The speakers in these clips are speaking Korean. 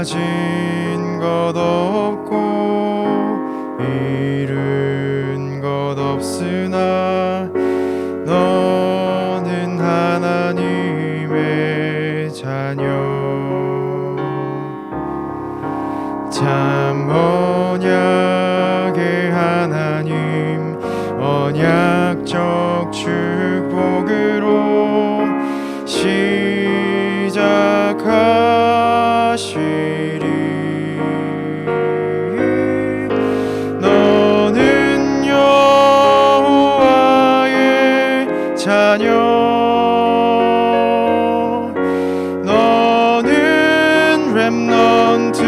가진 것 없고 잃은 것 없으나 너는 하나님의 자녀. 참 언약의 하나님, 언약적 축복으로 시작하시리. 너는 여호와의 자녀, 너는 렘넌트,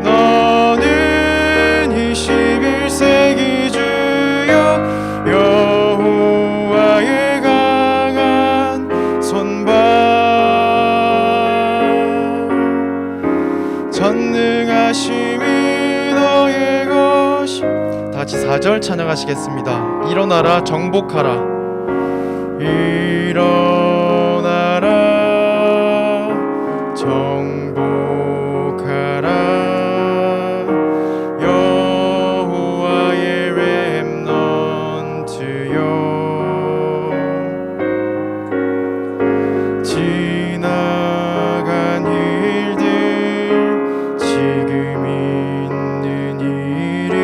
너는 21세기 주역, 여호와의 강한 손발, 전능하심이 너의 것이. 다같이 4절 찬양하시겠습니다. 일어나라 정복하라. 일어나라 정복하라. 여호와의 렘넌트여, 지나간 일들 지금 있는 일이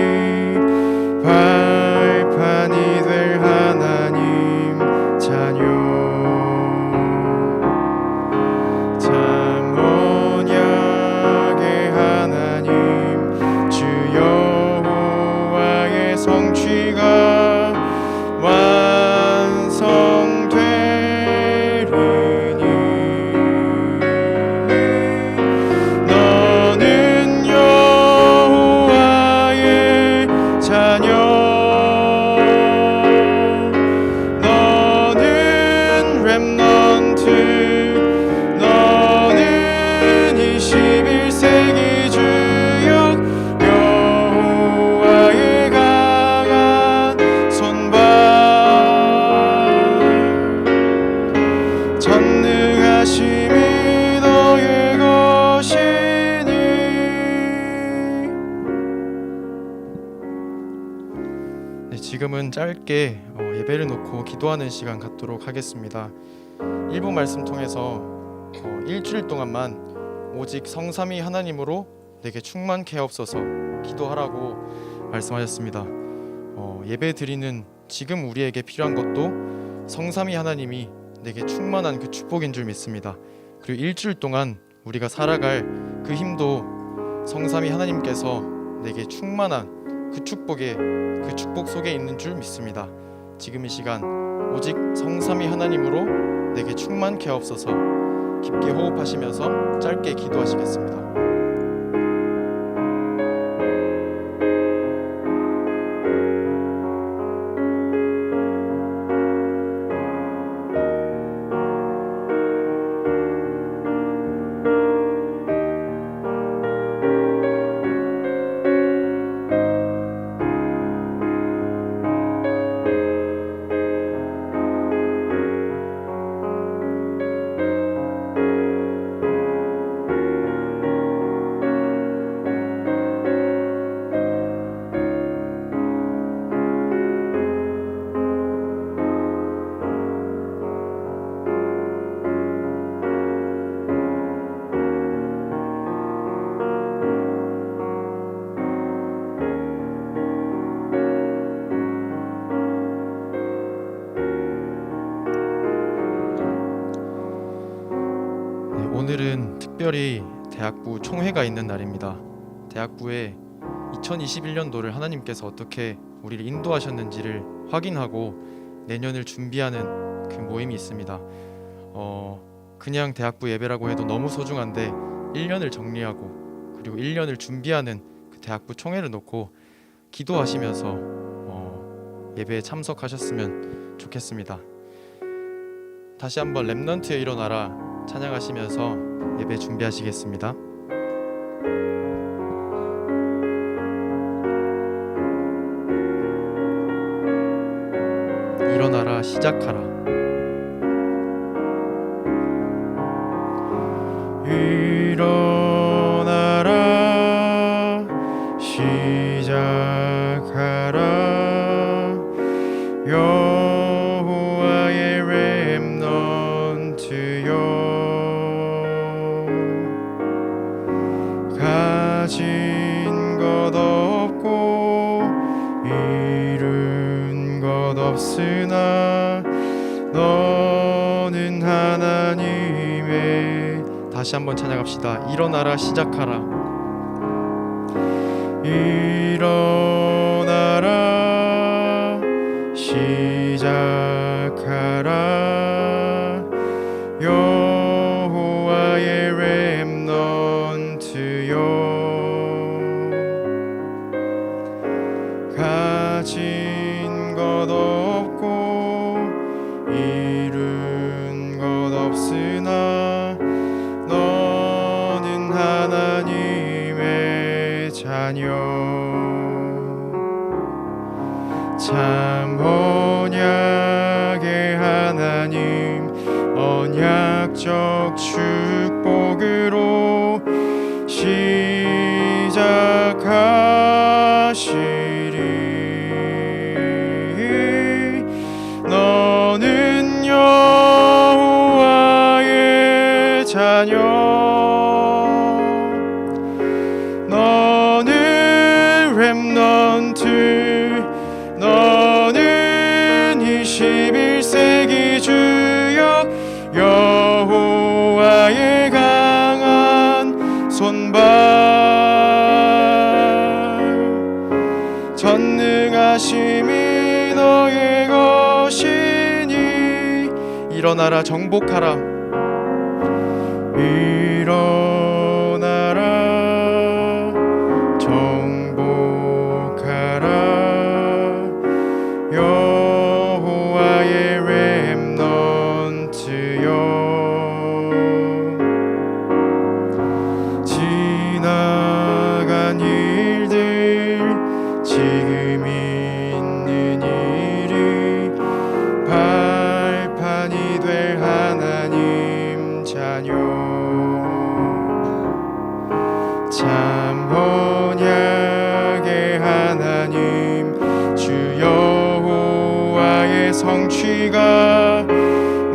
발판이 될 하나님 자녀. 참 언약의 하나님, 주 여호와의 성취가 완성되리니. 너는 여호와의 자녀, 너는 렘넌트, 너는 21세기 주역, 여호와의 강한 손발, 전능하심이 너의 것이니. 네, 지금은 짧게 예배를 놓고 기도하는 시간 갖도록 하겠습니다. 일부 말씀 통해서 일주일 동안만 오직 성삼위 하나님으로 내게 충만케 하옵소서 기도하라고 말씀하셨습니다. 예배 드리는 지금 우리에게 필요한 것도 성삼위 하나님이 내게 충만한 그 축복인 줄 믿습니다. 그리고 일주일 동안 우리가 살아갈 그 힘도 성삼위 하나님께서 내게 충만한 그 축복 속에 있는 줄 믿습니다. 지금 이 시간 오직 성삼위 하나님으로 내게 충만케 하옵소서 깊게 호흡하시면서 짧게 기도하시겠습니다. 오늘은 특별히 대학부 총회가 있는 날입니다. 대학부에 2021년도를 하나님께서 어떻게 우리를 인도하셨는지를 확인하고 내년을 준비하는 그 모임이 있습니다. 그냥 대학부 예배라고 해도 너무 소중한데 1년을 정리하고 그리고 1년을 준비하는 그 대학부 총회를 놓고 기도하시면서 예배에 참석하셨으면 좋겠습니다. 다시 한번 렘넌트에 일어나라 찬양하시면서 예배 준비하시겠습니다. 일어나라 시작하라. 일어나라 없으나 너는 하나님의 다시 한번 찬양합시다. 일어나라 시작하라. 일어나라 시작하라. 여호와의 렘넌트여 가진 것 없고 이룬 것 없으나 너는 하나님의 자녀. 참 언약의 하나님 언약적 축복으로 시작하시리. 너는 여호와의 자녀. 너는 렘넌트. 너는 21세기 주역 여호와의 강한 손발. 전능하심이 너의 것이니 일어나라 정복하라. 일어나라 정복하라. 여호와의 렘넌트여 지나간 일들 지금 있는 일이 발판이 될 하나님 자녀. 참 언약의 하나님 주 여호와의 성취가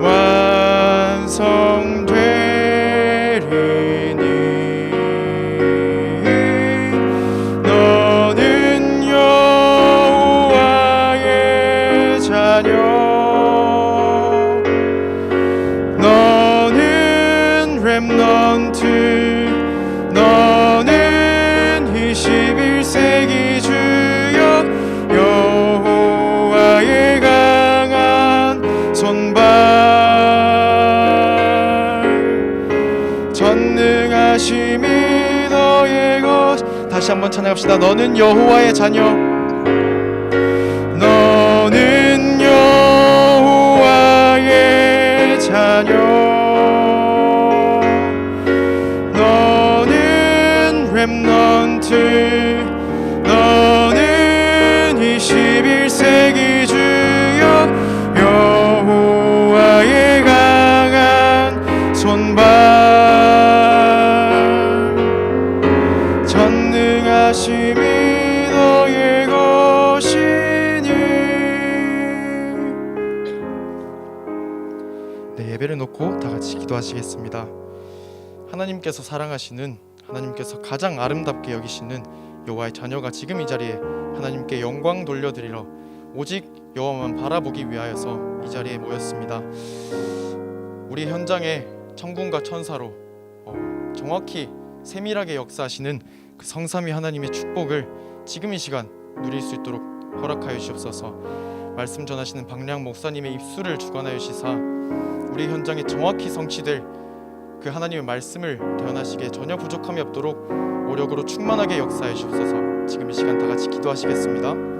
완성되리니. 너는 여호와의 자녀. 너는 렘넌트. 너는 21세기 주역 여호와의 강한 손발. 전능하심이 너의 것. 다시 한번 찬양합시다. 너는 여호와의 자녀. 너는 여호와의 자녀. 너는 렘넌트. 너는 21세기 주역 여호와의 강한 손발. 전능하심이 너의 것이니. 네, 예배를 놓고 다 같이 기도하시겠습니다. 하나님께서 사랑하시는, 하나님께서 가장 아름답게 여기시는 여호와의 자녀가 지금 이 자리에 하나님께 영광 돌려드리러 오직 여호와만 바라보기 위하여서 이 자리에 모였습니다. 우리 현장에 천군과 천사로 정확히 세밀하게 역사하시는 그 성삼위 하나님의 축복을 지금 이 시간 누릴 수 있도록 허락하여 주시옵소서. 말씀 전하시는 박량 목사님의 입술을 주관하여 주시사 우리 현장에 정확히 성취될 그 하나님의 말씀을 대언하시기에 전혀 부족함이 없도록 오력으로 충만하게 역사해 주옵소서. 지금 이 시간 다 같이 기도하시겠습니다.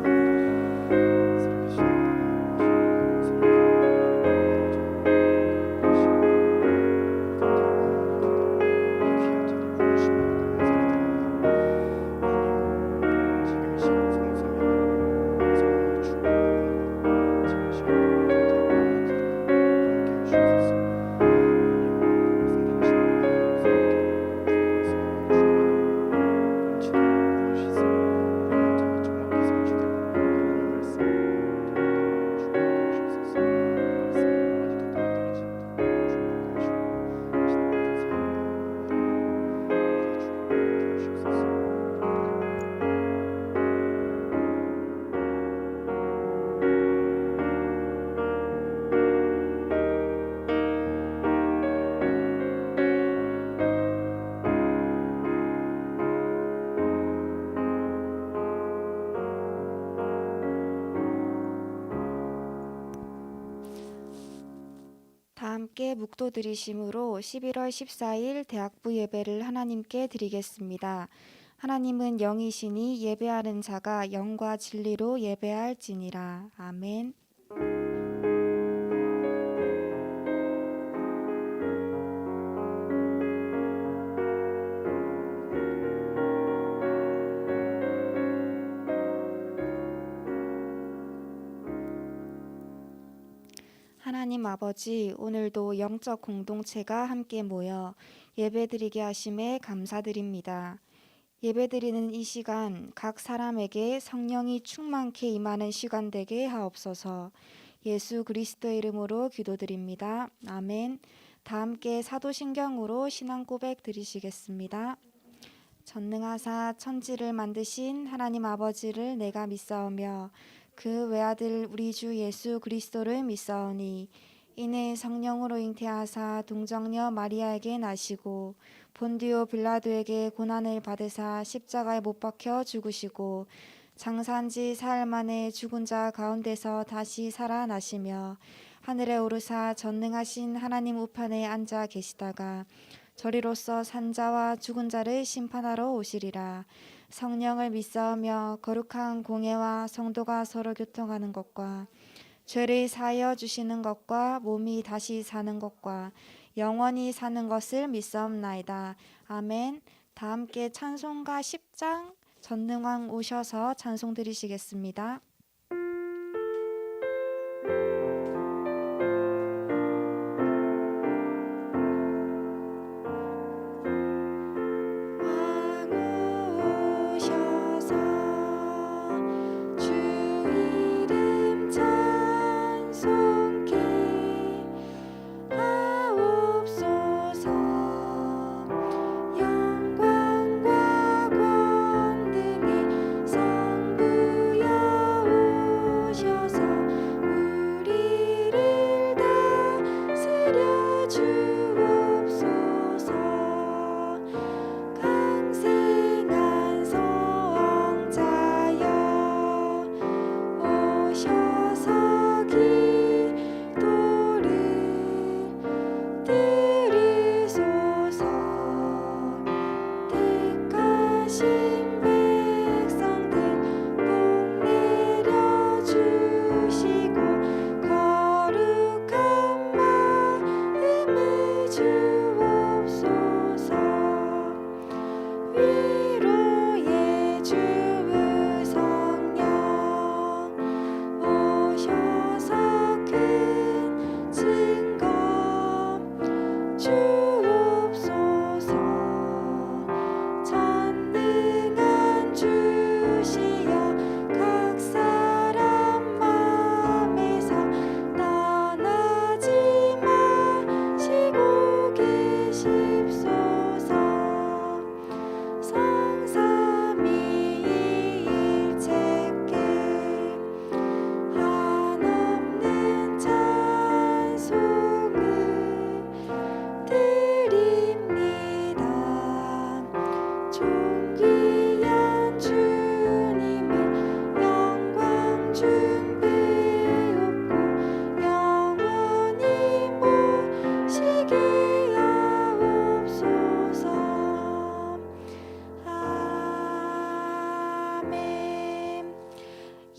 함께 묵도드리심으로 11월 14일 대학부 예배를 하나님께 드리겠습니다. 하나님은 영이시니 예배하는 자가 영과 진리로 예배할지니라. 아멘. 하나님 아버지, 오늘도 영적 공동체가 함께 모여 예배드리게 하심에 감사드립니다. 예배드리는 이 시간 각 사람에게 성령이 충만케 임하는 시간 되게 하옵소서. 예수 그리스도의 이름으로 기도드립니다. 아멘. 다 함께 사도신경으로 신앙 고백 드리시겠습니다. 전능하사 천지를 만드신 하나님 아버지를 내가 믿사오며 그 외아들 우리 주 예수 그리스도를 믿사오니 이는 성령으로 잉태하사 동정녀 마리아에게 나시고 본디오 빌라도에게 고난을 받으사 십자가에 못 박혀 죽으시고 장사한 지 사흘 만에 죽은 자 가운데서 다시 살아나시며 하늘에 오르사 전능하신 하나님 우편에 앉아 계시다가 저리로서 산자와 죽은 자를 심판하러 오시리라. 성령을 믿사오며 거룩한 공예와 성도가 서로 교통하는 것과 죄를 사하여 주시는 것과 몸이 다시 사는 것과 영원히 사는 것을 믿사옵나이다. 아멘. 다 함께 찬송가 10장 전능왕 오셔서 찬송 드리시겠습니다.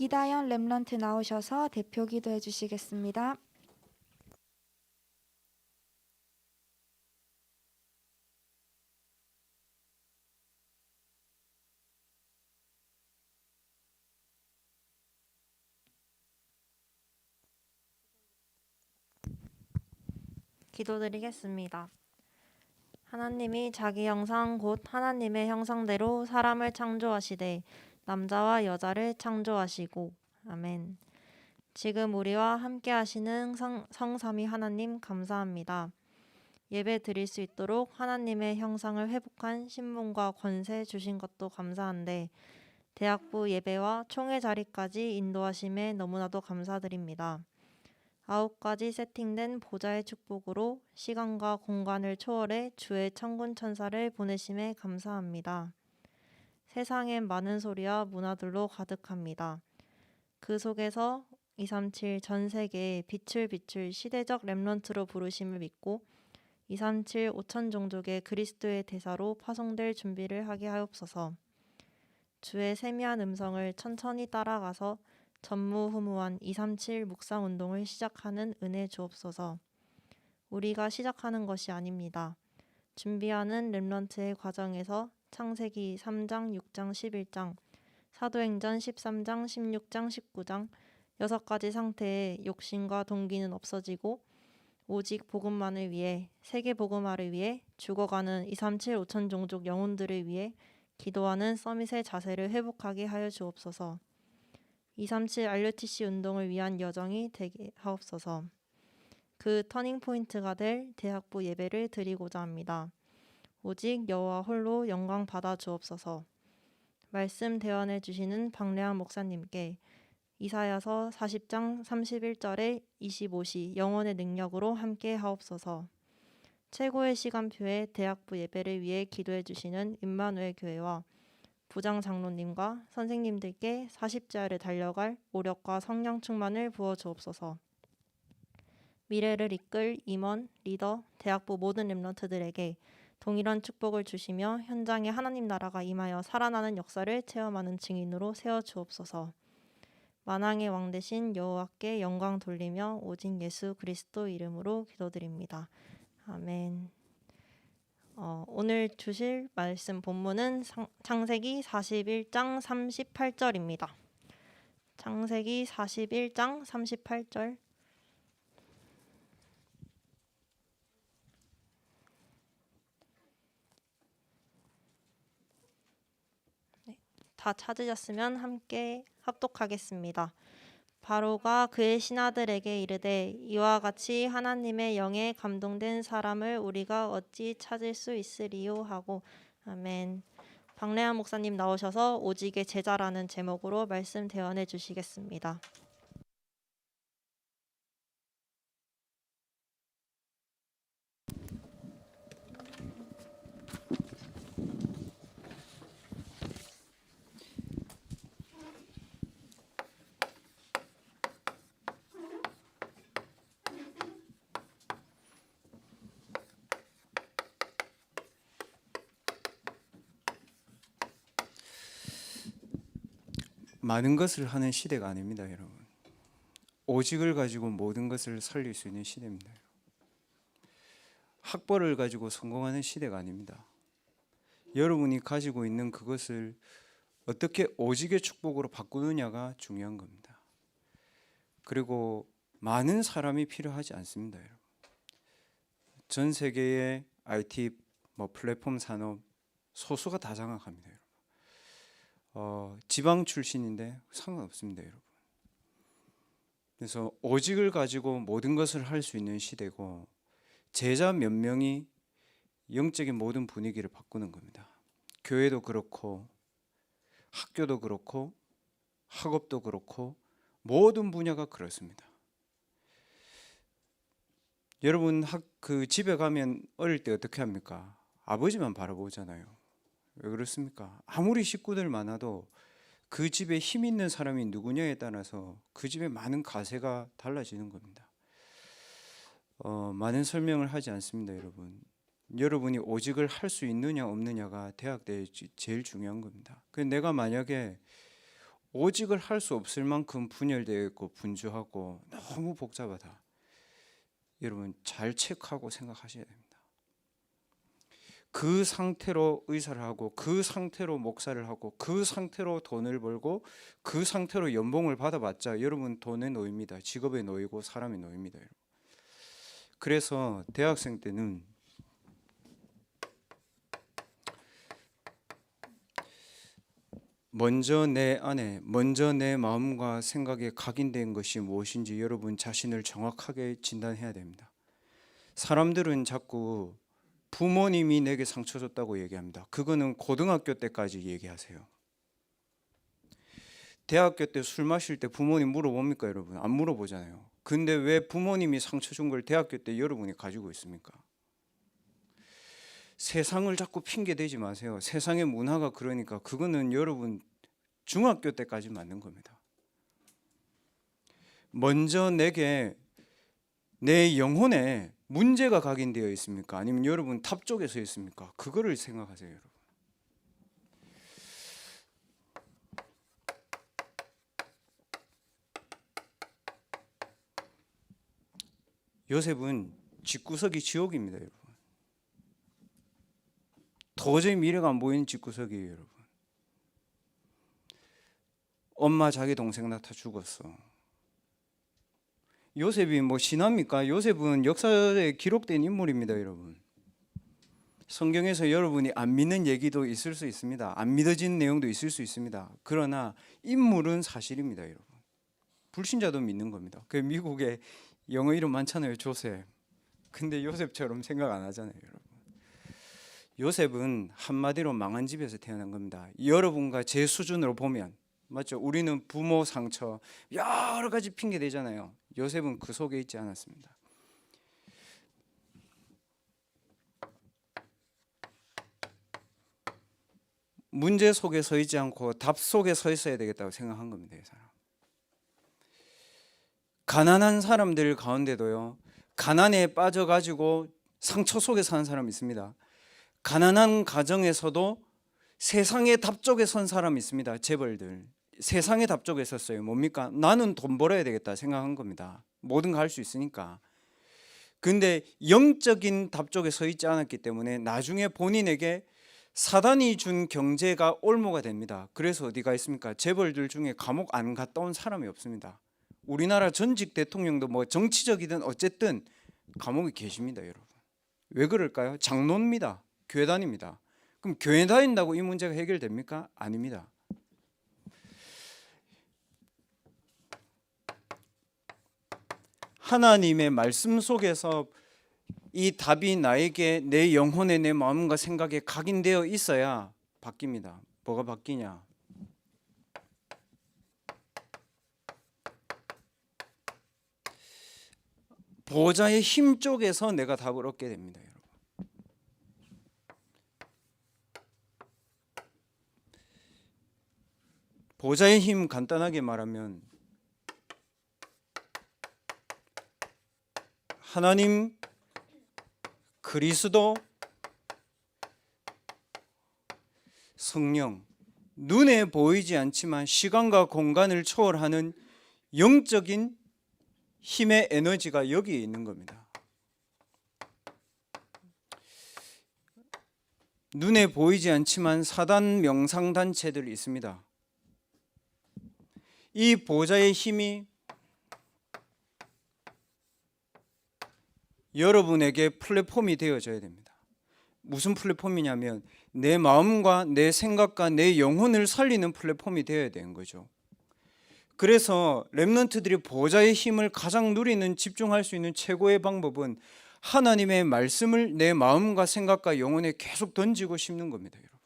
이다연 렘넌트 나오셔서 대표 기도해 주시겠습니다. 기도드리겠습니다. 하나님이 자기 형상 곧 하나님의 형상대로 사람을 창조하시되 남자와 여자를 창조하시고 아멘. 지금 우리와 함께 하시는 성삼위 하나님 감사합니다. 예배 드릴 수 있도록 하나님의 형상을 회복한 신분과 권세 주신 것도 감사한데 대학부 예배와 총회 자리까지 인도하심에 너무나도 감사드립니다. 9가지 세팅된 보좌의 축복으로 시간과 공간을 초월해 주의 천군 천사를 보내심에 감사합니다. 세상엔 많은 소리와 문화들로 가득합니다. 그 속에서 237 전 세계에 빛을 비출 시대적 렘넌트로 부르심을 믿고 237 5천 종족의 그리스도의 대사로 파송될 준비를 하게 하옵소서. 주의 세미한 음성을 천천히 따라가서 전무후무한 237 묵상 운동을 시작하는 은혜 주옵소서. 우리가 시작하는 것이 아닙니다. 준비하는 렘넌트의 과정에서 창세기 3장, 6장, 11장, 사도행전 13장, 16장, 19장 6가지 상태의 욕심과 동기는 없어지고 오직 복음만을 위해, 세계 복음화를 위해 죽어가는 237 5천 종족 영혼들을 위해 기도하는 서밋의 자세를 회복하게 하여 주옵소서. 237 RUTC 운동을 위한 여정이 되게 하옵소서. 그 터닝포인트가 될 대학부 예배를 드리고자 합니다. 오직 여호와 홀로 영광 받아 주옵소서. 말씀 대언해 주시는 박래한 목사님께 이사야서 40장 31절에 25시 영혼의 능력으로 함께 하옵소서. 최고의 시간표에 대학부 예배를 위해 기도해 주시는 임마누엘 교회와 부장 장로님과 선생님들께 40자를 달려갈 오력과 성령 충만을 부어 주옵소서. 미래를 이끌 임원, 리더, 대학부 모든 렘넌트들에게 동일한 축복을 주시며 현장에 하나님 나라가 임하여 살아나는 역사를 체험하는 증인으로 세워 주옵소서. 만왕의 왕 되신 여호와께 영광 돌리며 오직 예수 그리스도 이름으로 기도드립니다. 아멘. 오늘 주실 말씀 본문은 창세기 41장 38절입니다. 창세기 41장 38절. 다 찾으셨으면 함께 합독하겠습니다. 바로가 그의 신하들에게 이르되 이와 같이 하나님의 영에 감동된 사람을 우리가 어찌 찾을 수 있으리요 하고. 아멘. 박래한 목사님 나오셔서 오직의 제자라는 제목으로 말씀 대언해 주시겠습니다. 많은 것을 하는 시대가 아닙니다, 여러분. 오직을 가지고 모든 것을 살릴 수 있는 시대입니다. 학벌을 가지고 성공하는 시대가 아닙니다. 여러분이 가지고 있는 그것을 어떻게 오직의 축복으로 바꾸느냐가 중요한 겁니다. 그리고 많은 사람이 필요하지 않습니다, 여러분. 전 세계의 IT 플랫폼 산업 소수가 다 장악합니다, 여러분. 지방 출신인데 상관없습니다, 여러분. 그래서 오직을 가지고 모든 것을 할 수 있는 시대고, 제자 몇 명이 영적인 모든 분위기를 바꾸는 겁니다. 교회도 그렇고 학교도 그렇고 학업도 그렇고 모든 분야가 그렇습니다. 여러분 집에 가면 어릴 때 어떻게 합니까? 아버지만 바라보잖아요. 왜 그렇습니까? 아무리 식구들 많아도 그 집에 힘 있는 사람이 누구냐에 따라서 그 집의 많은 가세가 달라지는 겁니다. 많은 설명을 하지 않습니다, 여러분. 여러분이 오직을 할 수 있느냐 없느냐가 대학 때 제일 중요한 겁니다. 내가 만약에 오직을 할 수 없을 만큼 분열되어 있고 분주하고 너무 복잡하다, 여러분 잘 체크하고 생각하셔야 됩니다. 그 상태로 의사를 하고 그 상태로 목사를 하고 그 상태로 돈을 벌고 그 상태로 연봉을 받아봤자 여러분 돈의 노예입니다. 직업의 노예고 사람의 노예입니다, 여러분. 그래서 대학생 때는 먼저 내 안에, 먼저 내 마음과 생각에 각인된 것이 무엇인지 여러분 자신을 정확하게 진단해야 됩니다. 사람들은 자꾸 부모님이 내게 상처 줬다고 얘기합니다. 그거는 고등학교 때까지 얘기하세요. 대학교 때 술 마실 때 부모님 물어봅니까, 여러분? 안 물어보잖아요. 근데 왜 부모님이 상처 준 걸 대학교 때 여러분이 가지고 있습니까? 세상을 자꾸 핑계 대지 마세요. 세상의 문화가 그러니까 그거는 여러분 중학교 때까지 맞는 겁니다. 먼저 내게 내 영혼에 문제가 각인되어 있습니까? 아니면 여러분 탑 쪽에 서 있습니까? 그거를 생각하세요, 여러분. 요셉은 집구석이 지옥입니다, 여러분. 도저히 미래가 안 보이는 집구석이에요, 여러분. 엄마 자기 동생 낳다 죽었어. 요셉이 뭐 신합니까? 요셉은 역사에 기록된 인물입니다, 여러분. 성경에서 여러분이 안 믿는 얘기도 있을 수 있습니다. 안 믿어지는 내용도 있을 수 있습니다. 그러나 인물은 사실입니다, 여러분. 불신자도 믿는 겁니다. 그 미국에 영어 이름 많잖아요, 조셉. 근데 요셉처럼 생각 안 하잖아요, 여러분. 요셉은 한마디로 망한 집에서 태어난 겁니다. 여러분과 제 수준으로 보면 맞죠? 우리는 부모 상처 여러 가지 핑계 대잖아요. 요셉은 그 속에 있지 않았습니다. 문제 속에 서 있지 않고 답 속에 서 있어야 되겠다고 생각한 겁니다, 이 사람. 가난한 사람들 가운데도요, 가난에 빠져가지고 상처 속에 사는 사람이 있습니다. 가난한 가정에서도 세상의 답 쪽에 선 사람이 있습니다. 재벌들 세상의 답 쪽에 섰어요. 뭡니까? 나는 돈 벌어야 되겠다 생각한 겁니다. 뭐든 할 수 있으니까. 근데 영적인 답 쪽에 서 있지 않았기 때문에 나중에 본인에게 사단이 준 경제가 올무가 됩니다. 그래서 어디가 있습니까? 재벌들 중에 감옥 안 갔다 온 사람이 없습니다. 우리나라 전직 대통령도 뭐 정치적이든 어쨌든 감옥에 계십니다, 여러분. 왜 그럴까요? 장로입니다. 교회 다닙니다. 그럼 교회 다닌다고 이 문제가 해결됩니까? 아닙니다. 하나님의 말씀 속에서 이 답이 나에게 내 영혼에 내 마음과 생각에 각인되어 있어야 바뀝니다. 뭐가 바뀌냐? 보좌의 힘 쪽에서 내가 답을 얻게 됩니다, 여러분. 보좌의 힘 간단하게 말하면 하나님, 그리스도, 성령, 눈에 보이지 않지만 시간과 공간을 초월하는 영적인 힘의 에너지가 여기에 있는 겁니다. 눈에 보이지 않지만 사단 명상단체들이 있습니다. 이 보좌의 힘이 여러분에게 플랫폼이 되어져야 됩니다. 무슨 플랫폼이냐면 내 마음과 내 생각과 내 영혼을 살리는 플랫폼이 되어야 되는 거죠. 그래서 렘넌트들이 보좌의 힘을 가장 누리는, 집중할 수 있는 최고의 방법은 하나님의 말씀을 내 마음과 생각과 영혼에 계속 던지고 심는 겁니다, 여러분.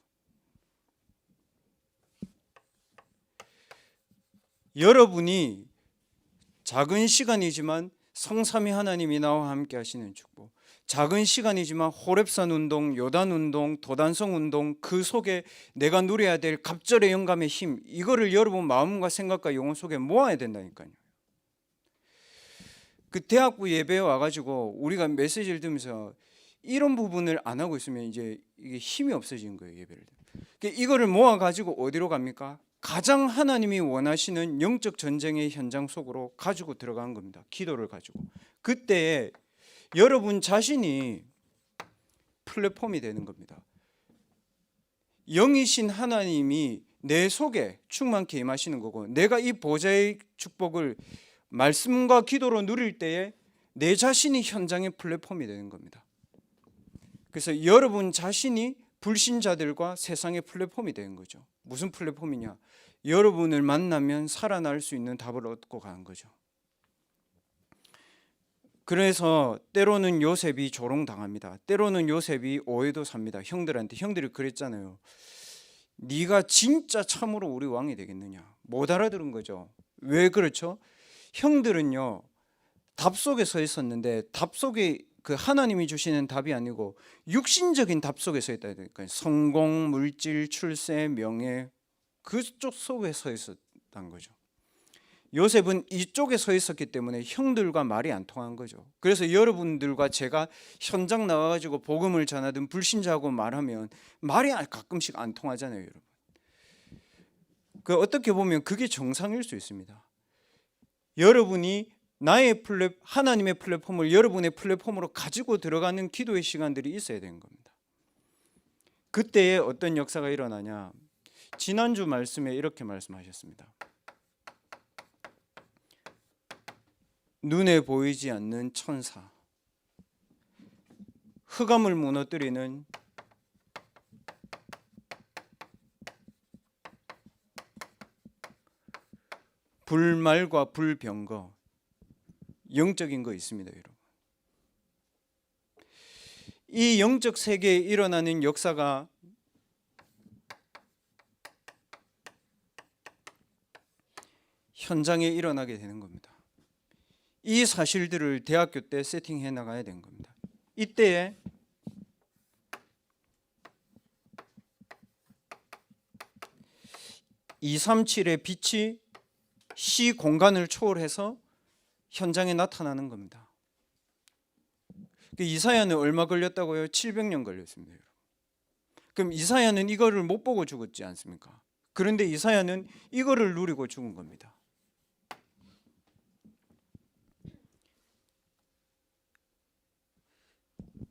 여러분이 작은 시간이지만 성삼위 하나님이 나와 함께 하시는 축복, 작은 시간이지만 호렙산 운동, 요단 운동, 도단성 운동, 그 속에 내가 누려야 될 갑절의 영감의 힘, 이거를 여러분 마음과 생각과 영혼 속에 모아야 된다니까요. 그 대학부 예배에 와가지고 우리가 메시지를 들으면서 이런 부분을 안 하고 있으면 이제 이게 힘이 없어지는 거예요, 예배를. 그러니까 이거를 모아가지고 어디로 갑니까? 가장 하나님이 원하시는 영적 전쟁의 현장 속으로 가지고 들어간 겁니다. 기도를 가지고. 그때 여러분 자신이 플랫폼이 되는 겁니다. 영이신 하나님이 내 속에 충만케 임하시는 거고, 내가 이 보좌의 축복을 말씀과 기도로 누릴 때에 내 자신이 현장의 플랫폼이 되는 겁니다. 그래서 여러분 자신이 불신자들과 세상의 플랫폼이 되는 거죠. 무슨 플랫폼이냐? 여러분을 만나면 살아날 수 있는 답을 얻고 가는 거죠. 그래서 때로는 요셉이 조롱당합니다. 때로는 요셉이 오해도 삽니다. 형들이 그랬잖아요. 네가 진짜 참으로 우리 왕이 되겠느냐? 못 알아들은 거죠. 왜 그렇죠? 형들은요, 답 속에 서 있었는데 답 속에 그 하나님이 주시는 답이 아니고 육신적인 답 속에 서 있다니까요. 성공, 물질, 출세, 명예, 그쪽 속에 서 있었다는 거죠. 요셉은 이쪽에 서 있었기 때문에 형들과 말이 안 통한 거죠. 그래서 여러분들과 제가 현장 나와가지고 복음을 전하든 불신자하고 말하면 말이 가끔씩 안 통하잖아요, 여러분. 어떻게 보면 그게 정상일 수 있습니다. 여러분이 하나님의 플랫폼을 여러분의 플랫폼으로 가지고 들어가는 기도의 시간들이 있어야 되는 겁니다. 그때에 어떤 역사가 일어나냐? 지난주 말씀에 이렇게 말씀하셨습니다. 눈에 보이지 않는 천사, 흑암을 무너뜨리는 불말과 불병거, 영적인 거 있습니다, 여러분. 이 영적 세계에 일어나는 역사가 현장에 일어나게 되는 겁니다. 이 사실들을 대학교 때 세팅해 나가야 되는 겁니다. 이때에 (237의) 빛이 시 공간을 초월해서 현장에 나타나는 겁니다. 이사야는 얼마 걸렸다고요? 700년 걸렸습니다. 그럼 이사야는 이거를 못 보고 죽었지 않습니까? 그런데 이사야는 이거를 누리고 죽은 겁니다.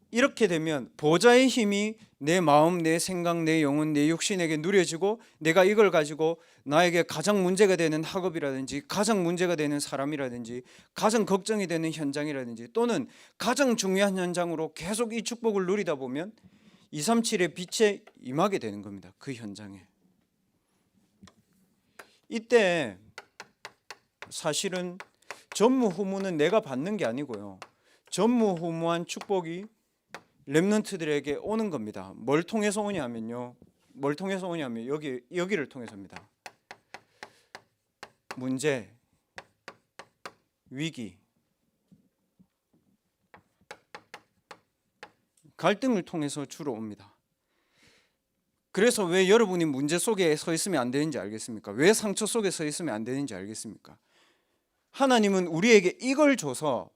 이렇게 되면 보좌의 힘이 내 마음, 내 생각, 내 영혼, 내 육신에게 누려지고 내가 이걸 가지고 나에게 가장 문제가 되는 학업이라든지 가장 문제가 되는 사람이라든지 가장 걱정이 되는 현장이라든지 또는 가장 중요한 현장으로 계속 이 축복을 누리다 보면 237의 빛에 임하게 되는 겁니다. 그 현장에. 이때 사실은 전무후무는 내가 받는 게 아니고요. 전무후무한 축복이 렘넌트들에게 오는 겁니다. 뭘 통해서 오냐면요. 뭘 통해서 오냐면 여기를 통해서입니다. 문제, 위기, 갈등을 통해서 주로 옵니다. 그래서 왜 여러분이 문제 속에 서 있으면 안 되는지 알겠습니까? 왜 상처 속에 서 있으면 안 되는지 알겠습니까? 하나님은 우리에게 이걸 줘서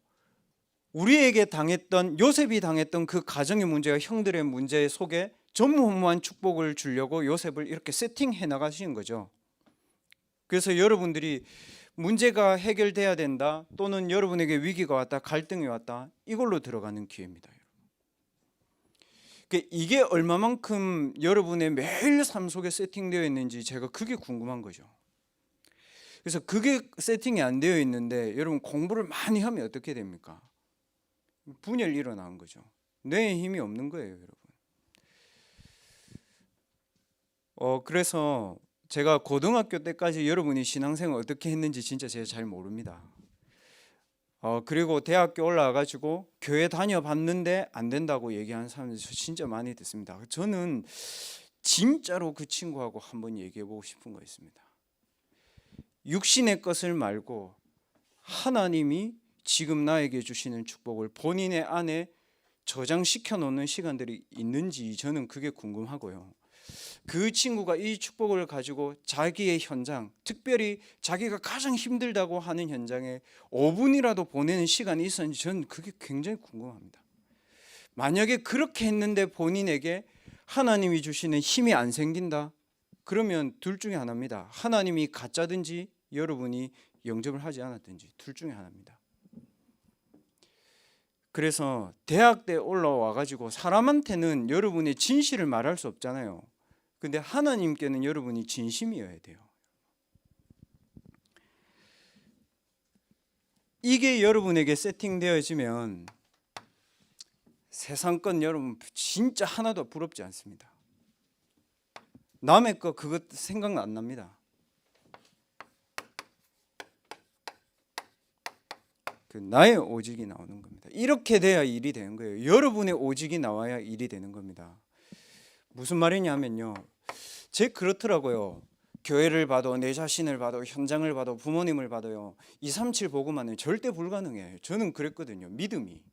우리에게 당했던 요셉이 당했던 그 가정의 문제와 형들의 문제 속에 전무후무한 축복을 주려고 요셉을 이렇게 세팅해 나가신 거죠. 그래서 여러분들이 문제가 해결돼야 된다 또는 여러분에게 위기가 왔다 갈등이 왔다 이걸로 들어가는 기회입니다. 이게 얼마만큼 여러분의 매일 삶 속에 세팅되어 있는지 제가 그게 궁금한 거죠. 그래서 그게 세팅이 안 되어 있는데 여러분 공부를 많이 하면 어떻게 됩니까? 분열이 일어나는 거죠. 뇌에 힘이 없는 거예요, 여러분. 그래서 제가 고등학교 때까지 여러분이 신앙생활 어떻게 했는지 진짜 제가 잘 모릅니다. 그리고 대학교 올라와가지고 교회 다녀봤는데 안 된다고 얘기하는 사람들 진짜 많이 듣습니다. 저는 진짜로 그 친구하고 한번 얘기해보고 싶은 거 있습니다. 육신의 것을 말고 하나님이 지금 나에게 주시는 축복을 본인의 안에 저장시켜 놓는 시간들이 있는지 저는 그게 궁금하고요. 그 친구가 이 축복을 가지고 자기의 현장, 특별히 자기가 가장 힘들다고 하는 현장에 5분이라도 보내는 시간이 있었는지 저는 그게 굉장히 궁금합니다. 만약에 그렇게 했는데 본인에게 하나님이 주시는 힘이 안 생긴다? 그러면 둘 중에 하나입니다. 하나님이 가짜든지 여러분이 영접을 하지 않았든지 둘 중에 하나입니다. 그래서 대학 때 올라와 가지고 사람한테는 여러분의 진실을 말할 수 없잖아요. 근데 하나님께는 여러분이 진심이어야 돼요. 이게 여러분에게 세팅되어지면 세상 건 여러분 진짜 하나도 부럽지 않습니다. 남의 거 그것 생각 안 납니다. 나의 오직이 나오는 겁니다. 이렇게 돼야 일이 되는 거예요. 여러분의 오직이 나와야 일이 되는 겁니다. 무슨 말이냐면요. 그렇더라고요. 교회를 봐도 내 자신을 봐도 현장을 봐도 부모님을 봐도요. 237 보고만은 절대 불가능해요. 저는 그랬거든요. 믿음이.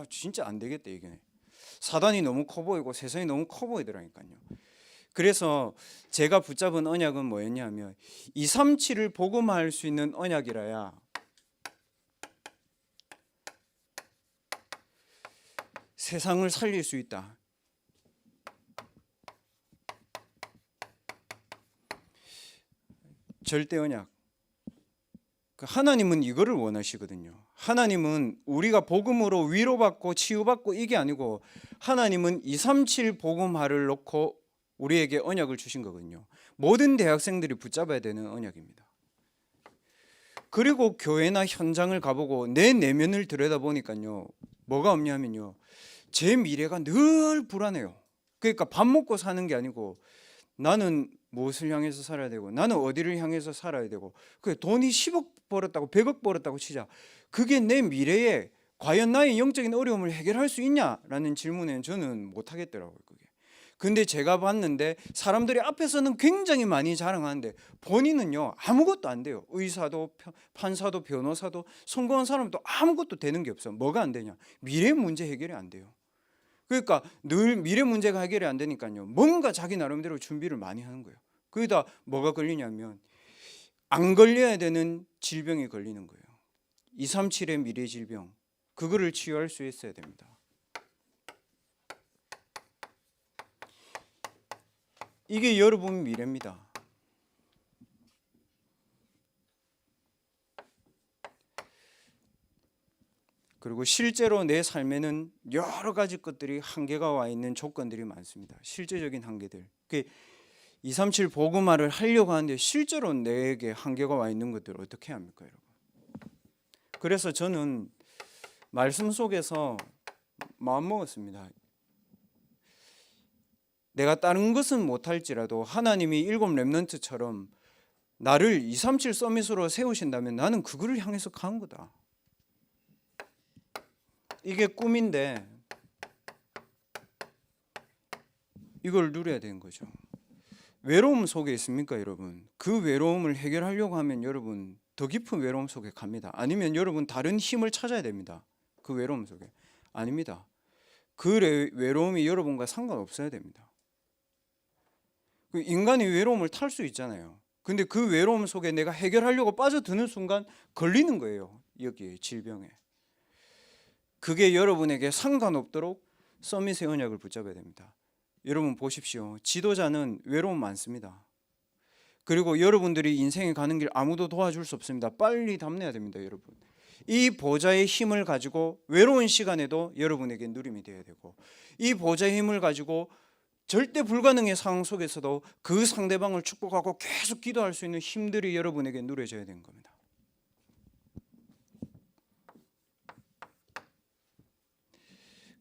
진짜 안 되겠다 이게. 사단이 너무 커 보이고 세상이 너무 커 보이더라니까요. 그래서 제가 붙잡은 언약은 뭐였냐면 237을 복음화할 수 있는 언약이라야 세상을 살릴 수 있다. 절대 언약. 하나님은 이거를 원하시거든요. 하나님은 우리가 복음으로 위로받고 치유받고 이게 아니고 하나님은 237 복음화를 놓고 우리에게 언약을 주신 거거든요. 모든 대학생들이 붙잡아야 되는 언약입니다. 그리고 교회나 현장을 가보고 내 내면을 들여다보니까요, 뭐가 없냐면요, 제 미래가 늘 불안해요. 그러니까 밥 먹고 사는 게 아니고 나는 무엇을 향해서 살아야 되고 나는 어디를 향해서 살아야 되고, 그 돈이 10억 벌었다고 100억 벌었다고 치자, 그게 내 미래에 과연 나의 영적인 어려움을 해결할 수 있냐라는 질문에는 저는 못 하겠더라고요. 그게. 근데 제가 봤는데 사람들이 앞에서는 굉장히 많이 자랑하는데 본인은요 아무것도 안 돼요. 의사도 판사도 변호사도 성공한 사람도 아무것도 되는 게 없어. 뭐가 안 되냐? 미래 문제 해결이 안 돼요. 그러니까 늘 미래 문제가 해결이 안 되니까요, 뭔가 자기 나름대로 준비를 많이 하는 거예요. 거기다 뭐가 걸리냐면 안 걸려야 되는 질병이 걸리는 거예요. 237의 미래 질병, 그거를 치유할 수 있어야 됩니다. 이게 여러분 미래입니다. 그리고 실제로 내 삶에는 여러 가지 것들이 한계가 와 있는 조건들이 많습니다. 실제적인 한계들. 237 복음화를 하려고 하는데 실제로 내게 한계가 와 있는 것들을 어떻게 합니까, 여러분? 그래서 저는 말씀 속에서 마음먹었습니다. 내가 다른 것은 못할지라도 하나님이 7 렘넌트처럼 나를 237 서밋으로 세우신다면 나는 그거를 향해서 가는 거다. 이게 꿈인데 이걸 누려야 되는 거죠. 외로움 속에 있습니까, 여러분? 그 외로움을 해결하려고 하면 여러분 더 깊은 외로움 속에 갑니다. 아니면 여러분 다른 힘을 찾아야 됩니다. 그 외로움 속에. 아닙니다. 그 외로움이 여러분과 상관없어야 됩니다. 인간이 외로움을 탈 수 있잖아요. 근데 그 외로움 속에 내가 해결하려고 빠져드는 순간 걸리는 거예요. 여기에 질병에. 그게 여러분에게 상관없도록 서밋의 언약을 붙잡아야 됩니다. 여러분 보십시오. 지도자는 외로움 많습니다. 그리고 여러분들이 인생에 가는 길 아무도 도와줄 수 없습니다. 빨리 답내야 됩니다, 여러분. 이 보좌의 힘을 가지고 외로운 시간에도 여러분에게 누림이 되어야 되고, 이 보좌의 힘을 가지고 절대 불가능의 상황 속에서도 그 상대방을 축복하고 계속 기도할 수 있는 힘들이 여러분에게 누려져야 되는 겁니다.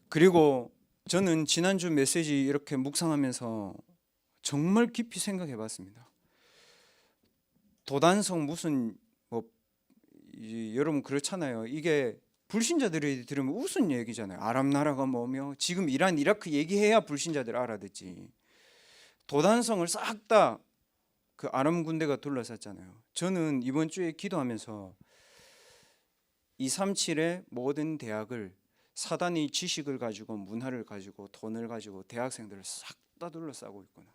그리고 저는 지난주 메시지 이렇게 묵상하면서 정말 깊이 생각해 봤습니다. 도단성 무슨 여러분 그렇잖아요. 이게 불신자들이 들으면 무슨 얘기잖아요. 아랍 나라가 뭐며 지금 이란 이라크 얘기해야 불신자들 알아듣지. 도단성을 싹 다 그 아람 군대가 둘러쌌잖아요. 저는 이번 주에 기도하면서 237의 모든 대학을 사단이 지식을 가지고 문화를 가지고 돈을 가지고 대학생들을 싹 다 둘러싸고 있구나.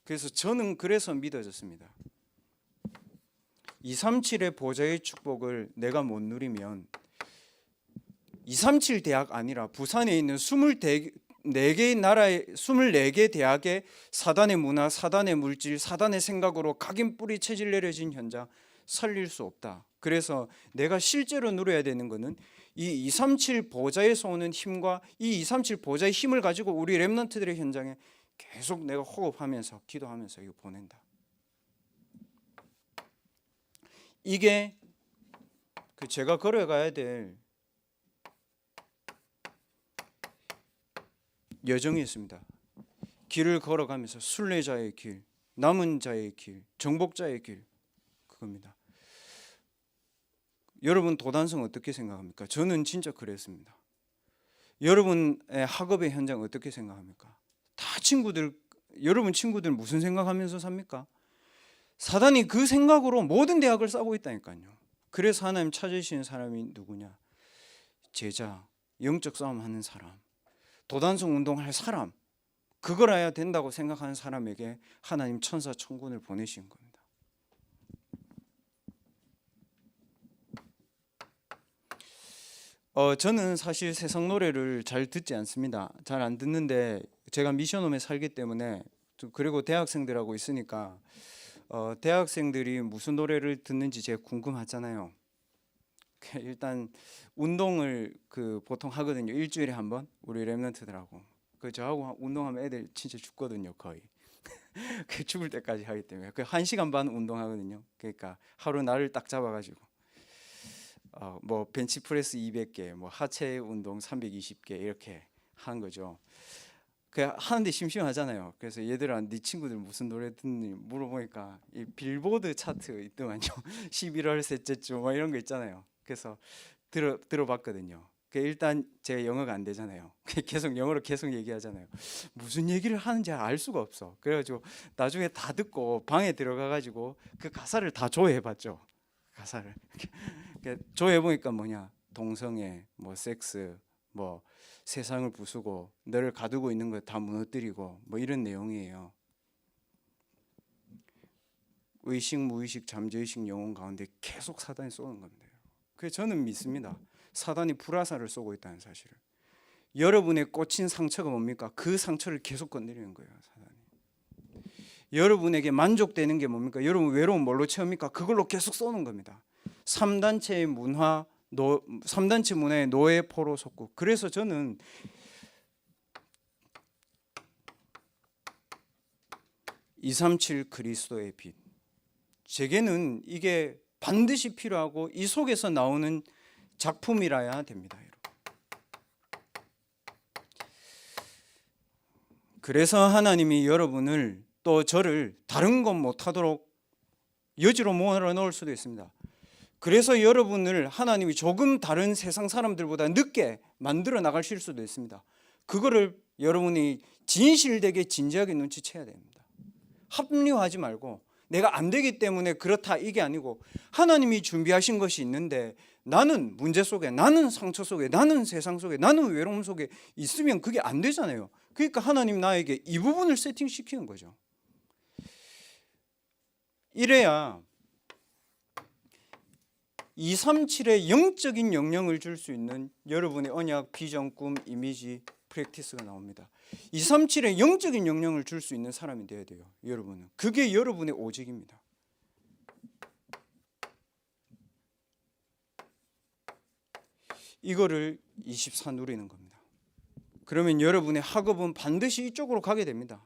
그래서 저는 그래서 믿어졌습니다. 237의 보좌의 축복을 내가 못 누리면 237 대학 아니라 부산에 있는 24개의 나라의 24개 대학의 사단의 문화, 사단의 물질, 사단의 생각으로 각인 뿌리 체질 내려진 현장 살릴 수 없다. 그래서 내가 실제로 누려야 되는 것은 이 237 보좌에서 오는 힘과 이 237 보좌의 힘을 가지고 우리 렘넌트들의 현장에 계속 내가 호흡하면서 기도하면서 이거 보낸다. 이게 제가 걸어가야 될 여정이 있습니다. 길을 걸어가면서 순례자의 길, 남은 자의 길, 정복자의 길, 그겁니다. 여러분 도단성 어떻게 생각합니까? 저는 진짜 그랬습니다. 여러분의 학업의 현장 어떻게 생각합니까? 다 친구들, 여러분 친구들 무슨 생각하면서 삽니까? 사단이 그 생각으로 모든 대학을 싸고 있다니까요. 그래서 하나님 찾으시는 사람이 누구냐? 제자, 영적 싸움하는 사람, 도단성 운동할 사람, 그걸 해야 된다고 생각하는 사람에게 하나님 천사 천군을 보내신 겁니다. 저는 사실 세상 노래를 잘 듣지 않습니다. 잘 안 듣는데 제가 미션홈에 살기 때문에, 그리고 대학생들하고 있으니까 대학생들이 무슨 노래를 듣는지 제가 궁금하잖아요. 일단 운동을 보통 하거든요. 일주일에 한 번 우리 랩런트들하고. 저하고 운동하면 애들 진짜 죽거든요, 거의. 죽을 때까지 하기 때문에 1시간 반 운동하거든요. 그러니까 하루 날을 딱 잡아가지고 뭐 벤치프레스 200개, 뭐 하체 운동 320개 이렇게 하는 거죠. 하는데 심심하잖아요. 그래서 얘들아, 네 친구들 무슨 노래 듣니 물어보니까 이 빌보드 차트 있더만요. 11월 셋째 주 뭐 이런 거 있잖아요. 그래서 들어봤거든요. 일단 제가 영어가 안 되잖아요. 계속 영어로 계속 얘기하잖아요. 무슨 얘기를 하는지 알 수가 없어. 그래가지고 나중에 다 듣고 방에 들어가가지고 그 가사를 다 조회해봤죠. 가사를 조회해보니까 뭐냐, 동성애, 뭐 섹스, 뭐 세상을 부수고 너를 가두고 있는 거 다 무너뜨리고 뭐 이런 내용이에요. 의식, 무의식, 잠재의식, 영혼 가운데 계속 사단이 쏘는 겁니다. 그래서 저는 믿습니다. 사단이 불화살을 쏘고 있다는 사실을. 여러분의 꽂힌 상처가 뭡니까? 그 상처를 계속 건드리는 거예요, 사단이. 여러분에게 만족되는 게 뭡니까? 여러분 외로움 뭘로 채웁니까? 그걸로 계속 쏘는 겁니다. 3단체 문화의 노예 포로 속국. 그래서 저는 (237) 그리스도의 빛, 제게는 이게 반드시 필요하고 이 속에서 나오는 작품이라야 됩니다. 그래서 하나님이 여러분을 또 저를 다른 것 못하도록 여지로 몰아넣을 수도 있습니다. 그래서 여러분을 하나님이 조금 다른 세상 사람들보다 늦게 만들어 나가실 수도 있습니다. 그거를 여러분이 진실되게 진지하게 눈치채야 됩니다. 합리화하지 말고 내가 안 되기 때문에 그렇다 이게 아니고, 하나님이 준비하신 것이 있는데 나는 문제 속에, 나는 상처 속에, 나는 세상 속에, 나는 외로움 속에 있으면 그게 안 되잖아요. 그러니까 하나님 나에게 이 부분을 세팅시키는 거죠. 이래야 237의 영적인 영향을 줄 수 있는 여러분의 언약, 비전, 꿈, 이미지, 프랙티스가 나옵니다. 237의 영적인 영향을 줄 수 있는 사람이 되어야 돼요. 여러분은. 그게 여러분의 오직입니다. 이거를 24 누리는 겁니다. 그러면 여러분의 학업은 반드시 이쪽으로 가게 됩니다.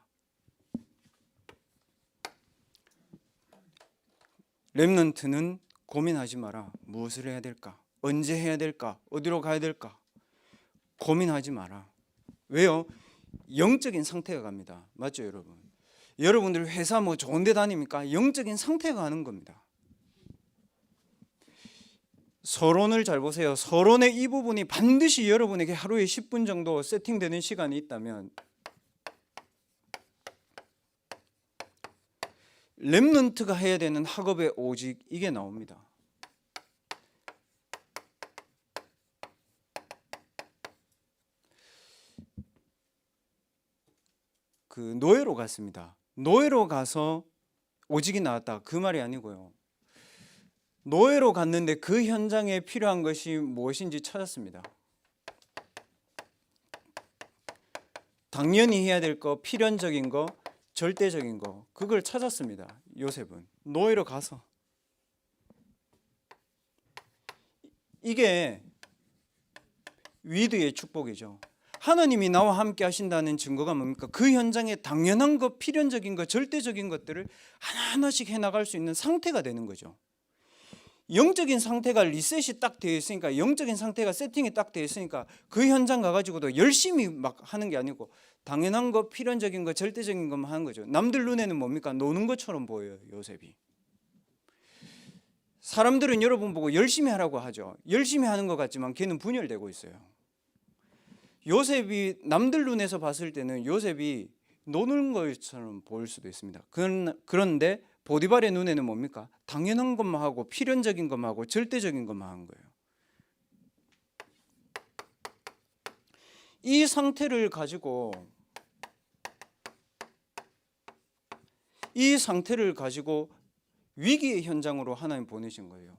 렘넌트는 고민하지 마라. 무엇을 해야 될까? 언제 해야 될까? 어디로 가야 될까? 고민하지 마라. 왜요? 영적인 상태가 갑니다. 맞죠, 여러분? 여러분들 회사 뭐 좋은 데 다닙니까? 영적인 상태가 가는 겁니다. 서론을 잘 보세요. 서론의 이 부분이 반드시 여러분에게 하루에 10분 정도 세팅되는 시간이 있다면 렘넌트가 해야 되는 학업의 오직 이게 나옵니다. 노예로 갔습니다. 노예로 가서 오직이 나왔다, 그 말이 아니고요. 노예로 갔는데 그 현장에 필요한 것이 무엇인지 찾았습니다. 당연히 해야 될 거, 필연적인 거, 절대적인 거, 그걸 찾았습니다. 요셉은 노예로 가서. 이게 위드의 축복이죠. 하나님이 나와 함께 하신다는 증거가 뭡니까? 그 현장에 당연한 것, 필연적인 것, 절대적인 것들을 하나하나씩 해나갈 수 있는 상태가 되는 거죠. 영적인 상태가 리셋이 딱 되어 있으니까, 영적인 상태가 세팅이 딱 되어 있으니까 그 현장 가가지고도 열심히 막 하는 게 아니고 당연한 것, 필연적인 것, 절대적인 것만 하는 거죠. 남들 눈에는 뭡니까? 노는 것처럼 보여요, 요셉이. 사람들은 여러분 보고 열심히 하라고 하죠. 열심히 하는 것 같지만 걔는 분열되고 있어요. 요셉이 남들 눈에서 봤을 때는 요셉이 노는 것처럼 보일 수도 있습니다. 그런데 보디발의 눈에는 뭡니까? 당연한 것만 하고 필연적인 것만 하고 절대적인 것만 한 거예요. 이 상태를 가지고 이 상태를 가지고 위기의 현장으로 하나님 보내신 거예요.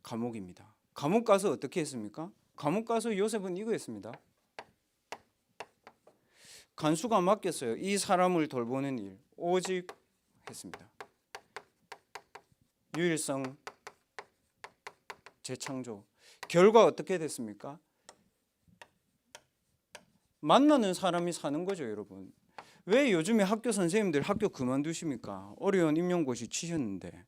감옥입니다. 감옥 가서 어떻게 했습니까? 감옥 가서 요셉은 이거 했습니다. 간수가 맡겼어요. 이 사람을 돌보는 일 오직 했습니다. 유일성 재창조. 결과 어떻게 됐습니까? 만나는 사람이 사는 거죠, 여러분. 왜 요즘에 학교 선생님들 학교 그만두십니까? 어려운 임용고시 치셨는데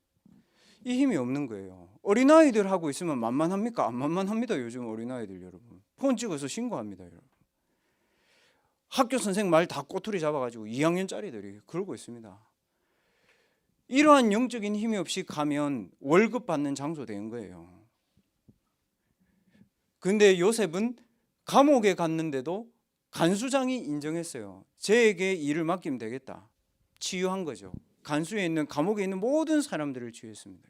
이 힘이 없는 거예요. 어린아이들 하고 있으면 만만합니까? 안 만만합니다. 요즘 어린아이들 여러분. 폰 찍어서 신고합니다, 여러분. 학교 선생 말 다 꼬투리 잡아가지고 2학년짜리들이 그러고 있습니다. 이러한 영적인 힘이 없이 가면 월급 받는 장소 된 거예요. 근데 요셉은 감옥에 갔는데도 간수장이 인정했어요. 쟤에게 일을 맡기면 되겠다. 치유한 거죠. 간수에 있는 감옥에 있는 모든 사람들을 치유했습니다.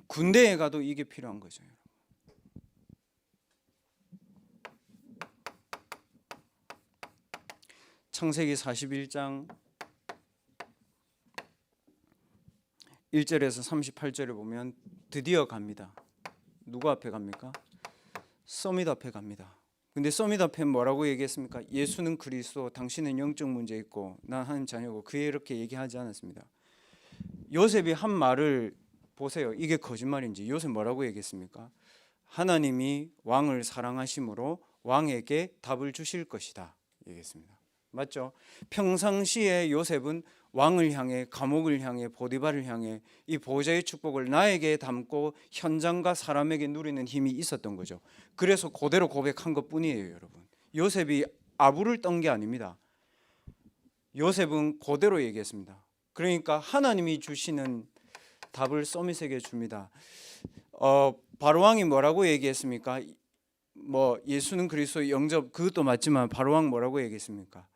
군대에 가도 이게 필요한 거죠. 창세기 41장 1절에서 38절에 보면 드디어 갑니다. 누구 앞에 갑니까? 서밋 앞에 갑니다. 근데 서밋 앞에 뭐라고 얘기했습니까? 예수는 그리스도, 당신은 영적 문제 있고 난 하나님 자녀고. 그에 이렇게 얘기하지 않았습니다. 요셉이 한 말을 보세요. 이게 거짓말인지. 요셉 뭐라고 얘기했습니까? 하나님이 왕을 사랑하심으로 왕에게 답을 주실 것이다 얘기했습니다. 맞죠? 평상시에 요셉은 왕을 향해, 감옥을 향해, 보디발을 향해 이 보호자의 축복을 나에게 담고 현장과 사람에게 누리는 힘이 있었던 거죠. 그래서 그대로 고백한 것뿐이에요, 여러분. 요셉이 아부를 떤 게 아닙니다. 요셉은 그대로 얘기했습니다. 그러니까 하나님이 주시는 답을 서밋에게 줍니다. 바로왕이 뭐라고 얘기했습니까? 예수는 그리스도의 영접, 그것도 맞지만 바로왕 뭐라고 얘기했습니까?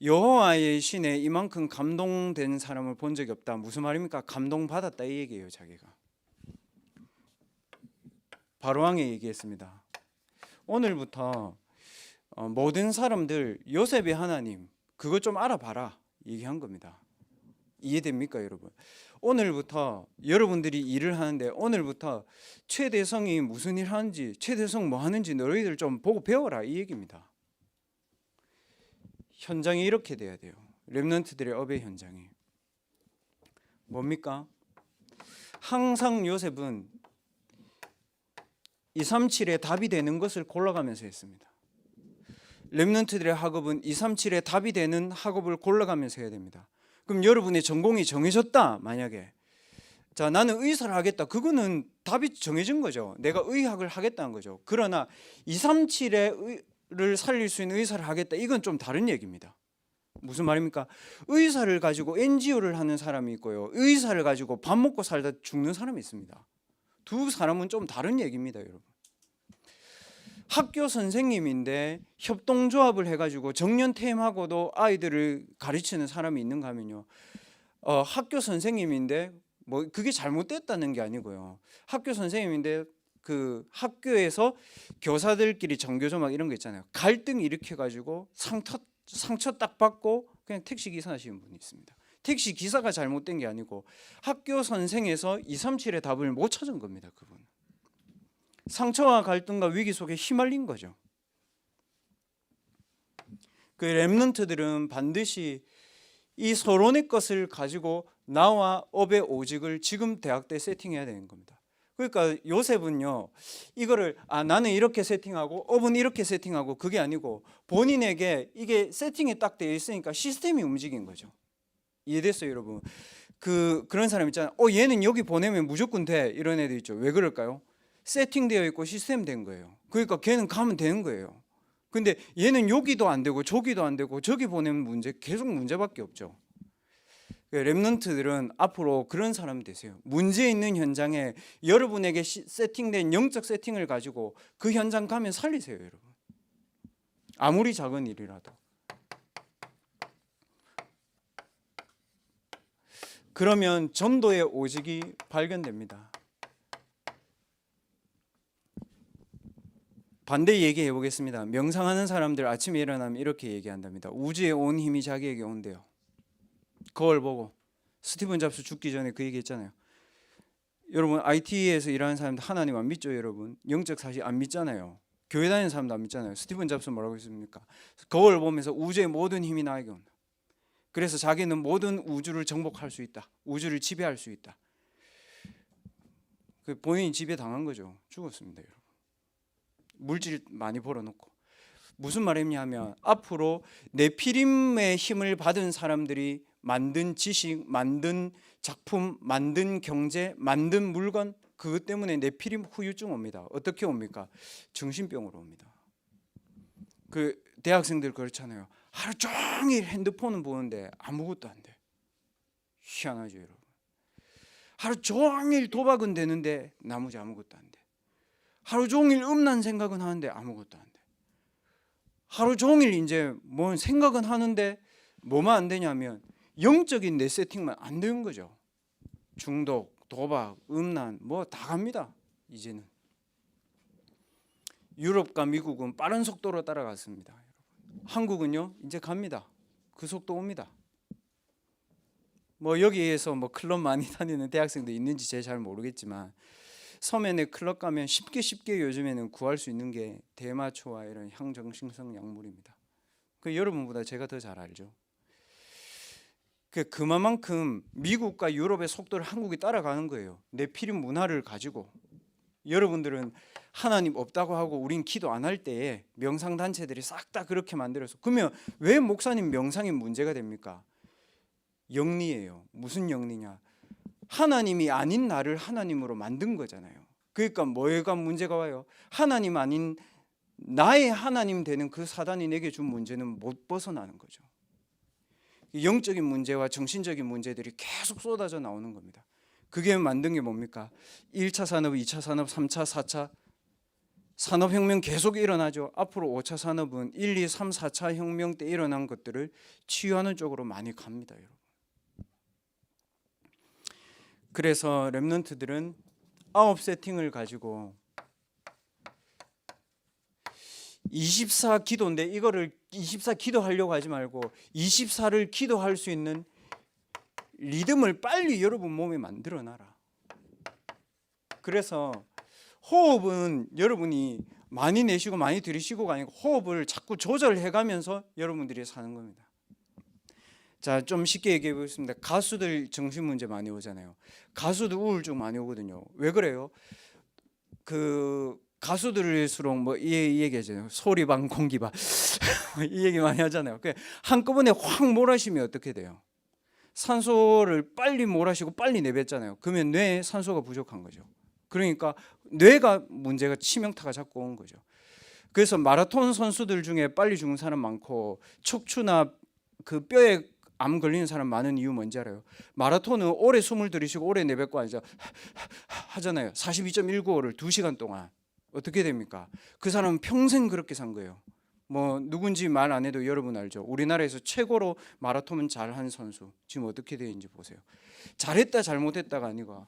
여호와의 신에 이만큼 감동된 사람을 본 적이 없다. 무슨 말입니까? 감동받았다 이 얘기예요. 자기가 바로왕이 얘기했습니다. 오늘부터 모든 사람들 요셉의 하나님 그거 좀 알아봐라 얘기한 겁니다. 이해됩니까, 여러분? 오늘부터 여러분들이 일을 하는데 오늘부터 최대성이 무슨 일 하는지, 최대성 뭐 하는지 너희들 좀 보고 배워라 이 얘기입니다. 현장이 이렇게 돼야 돼요. 렘넌트들의 업의 현장이 뭡니까? 항상 요셉은 237에 답이 되는 것을 골라가면서 했습니다. 렘넌트들의 학업은 237에 답이 되는 학업을 골라가면서 해야 됩니다. 그럼 여러분의 전공이 정해졌다. 만약에 자 나는 의사를 하겠다. 그거는 답이 정해진 거죠. 내가 의학을 하겠다는 거죠. 그러나 237을 살릴 수 있는 의사를 하겠다. 이건 좀 다른 얘기입니다. 무슨 말입니까? 의사를 가지고 NGO를 하는 사람이 있고요. 의사를 가지고 밥 먹고 살다 죽는 사람이 있습니다. 두 사람은 좀 다른 얘기입니다, 여러분. 학교 선생님인데 협동조합을 해가지고 정년퇴임하고도 아이들을 가르치는 사람이 있는가 하면요. 학교 선생님인데 그게 잘못됐다는 게 아니고요. 학교 선생님인데 그 학교에서 교사들끼리 정교조 막 이런 거 있잖아요. 갈등 일으켜가지고 상처 딱 받고 그냥 택시 기사 하시는 분이 있습니다. 택시 기사가 잘못된 게 아니고 학교 선생에서 237의 답을 못 찾은 겁니다. 그분 상처와 갈등과 위기 속에 휘말린 거죠. 그 렘넌트들은 반드시 이 서론의 것을 가지고 나와 업의 오직을 지금 대학 때 세팅해야 되는 겁니다. 그러니까 요셉은요 이거를 나는 이렇게 세팅하고 업은 이렇게 세팅하고 그게 아니고 본인에게 이게 세팅이 딱 되어 있으니까 시스템이 움직인 거죠. 이해됐어요, 여러분? 그런 사람 있잖아요. 얘는 여기 보내면 무조건 돼 이런 애들 있죠. 왜 그럴까요? 세팅되어 있고 시스템 된 거예요. 그러니까 걔는 가면 되는 거예요. 근데 얘는 여기도 안 되고 저기도 안 되고 저기 보내면 계속 문제밖에 없죠. 렘넌트들은 앞으로 그런 사람 되세요. 문제 있는 현장에 여러분에게 세팅된 영적 세팅을 가지고 그 현장 가면 살리세요, 여러분. 아무리 작은 일이라도. 그러면 전도의 오직이 발견됩니다. 반대 얘기해 보겠습니다. 명상하는 사람들 아침에 일어나면 이렇게 얘기한답니다. 우주의 온 힘이 자기에게 온대요. 거울 보고. 스티븐 잡스 죽기 전에 그 얘기했잖아요. 여러분 IT에서 일하는 사람들 하나님 안 믿죠, 여러분? 영적 사실 안 믿잖아요. 교회 다니는 사람도 안 믿잖아요. 스티븐 잡스 뭐라고 했습니까? 거울 보면서 우주의 모든 힘이 나에게 온다. 그래서 자기는 모든 우주를 정복할 수 있다. 우주를 지배할 수 있다. 그 본인이 지배 당한 거죠. 죽었습니다, 여러분. 물질 많이 벌어놓고. 무슨 말이냐면 앞으로 네피림의 힘을 받은 사람들이 만든 지식, 만든 작품, 만든 경제, 만든 물건, 그것 때문에 네피림 후유증 옵니다. 어떻게 옵니까? 정신병으로 옵니다. 그 대학생들 그렇잖아요. 하루 종일 핸드폰은 보는데 아무것도 안 돼. 희한하죠, 여러분. 하루 종일 도박은 되는데 나머지 아무것도 안 돼. 하루 종일 음란 생각은 하는데 아무것도 안 돼. 하루 종일 이제 뭐 생각은 하는데 뭐만 안 되냐면 영적인 내 세팅만 안 되는 거죠. 중독, 도박, 음란 뭐 다 갑니다. 이제는 유럽과 미국은 빠른 속도로 따라갔습니다. 한국은요 이제 갑니다. 그 속도 옵니다. 뭐 여기에서 뭐 클럽 많이 다니는 대학생도 있는지 제가 잘 모르겠지만 서면에 클럽 가면 쉽게 요즘에는 구할 수 있는 게 대마초와 이런 향정신성 약물입니다. 그 여러분보다 제가 더 잘 알죠. 그만큼 미국과 유럽의 속도를 한국이 따라가는 거예요. 네피림 문화를 가지고. 여러분들은 하나님 없다고 하고 우린 기도 안 할 때에 명상 단체들이 싹 다 그렇게 만들어서, 그러면 왜 목사님 명상이 문제가 됩니까? 영리예요. 무슨 영리냐? 하나님이 아닌 나를 하나님으로 만든 거잖아요. 그러니까 뭐가 문제가 와요? 하나님 아닌 나의 하나님 되는 그 사단이 내게 준 문제는 못 벗어나는 거죠. 영적인 문제와 정신적인 문제들이 계속 쏟아져 나오는 겁니다. 그게 만든 게 뭡니까? 1차 산업, 2차 산업, 3차, 4차 산업혁명 계속 일어나죠. 앞으로 5차 산업은 1, 2, 3, 4차 혁명 때 일어난 것들을 치유하는 쪽으로 많이 갑니다, 여러분. 그래서 렘넌트들은 9세팅을 가지고 24 기도인데 이거를 24 기도하려고 하지 말고 24를 기도할 수 있는 리듬을 빨리 여러분 몸에 만들어 놔라. 그래서 호흡은 여러분이 많이 내쉬고 많이 들이쉬고가 아니고 호흡을 자꾸 조절해 가면서 여러분들이 사는 겁니다. 자, 좀 쉽게 얘기해 보겠습니다. 가수들 정신 문제 많이 오잖아요. 가수도 우울증 많이 오거든요. 왜 그래요? 그 가수들일수록 뭐 이 얘기하잖아요. 소리방 공기방 이 얘기 많이 하잖아요. 한꺼번에 확 몰아쉬면 어떻게 돼요? 산소를 빨리 몰아쉬고 빨리 내뱉잖아요. 그러면 뇌에 산소가 부족한 거죠. 그러니까 뇌가 문제가 치명타가 자꾸 온 거죠. 그래서 마라톤 선수들 중에 빨리 죽는 사람 많고 척추나 그 뼈에 암 걸리는 사람 많은 이유 뭔지 알아요? 마라톤은 오래 숨을 들이쉬고 오래 내뱉고 하잖아요. 42.195를 2시간 동안. 어떻게 됩니까? 그 사람은 평생 그렇게 산 거예요. 뭐 누군지 말 안 해도 여러분 알죠. 우리나라에서 최고로 마라톤 잘한 선수 지금 어떻게 되는지 보세요. 잘했다 잘못했다가 아니고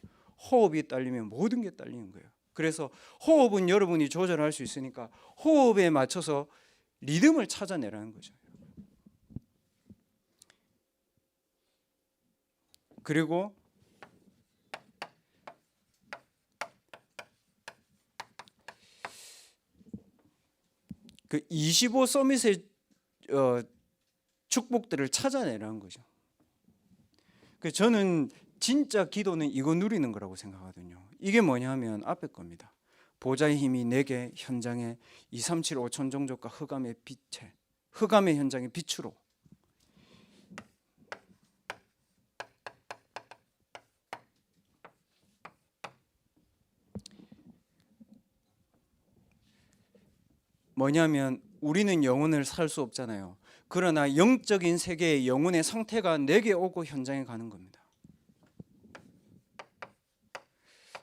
호흡이 딸리면 모든 게 딸리는 거예요. 그래서 호흡은 여러분이 조절할 수 있으니까 호흡에 맞춰서 리듬을 찾아내라는 거죠. 그리고 그 25 서밋의 축복들을 찾아내라는 거죠. 저는 진짜 기도는 이거 누리는 거라고 생각하거든요. 이게 뭐냐면 앞에 겁니다. 보좌의 힘이 내게 현장에 2, 3, 7, 5천 종족과 흑암의 빛에, 흑암의 현장의 빛으로. 뭐냐면 우리는 영혼을 살 수 없잖아요. 그러나 영적인 세계의 영혼의 상태가 내게 오고 현장에 가는 겁니다.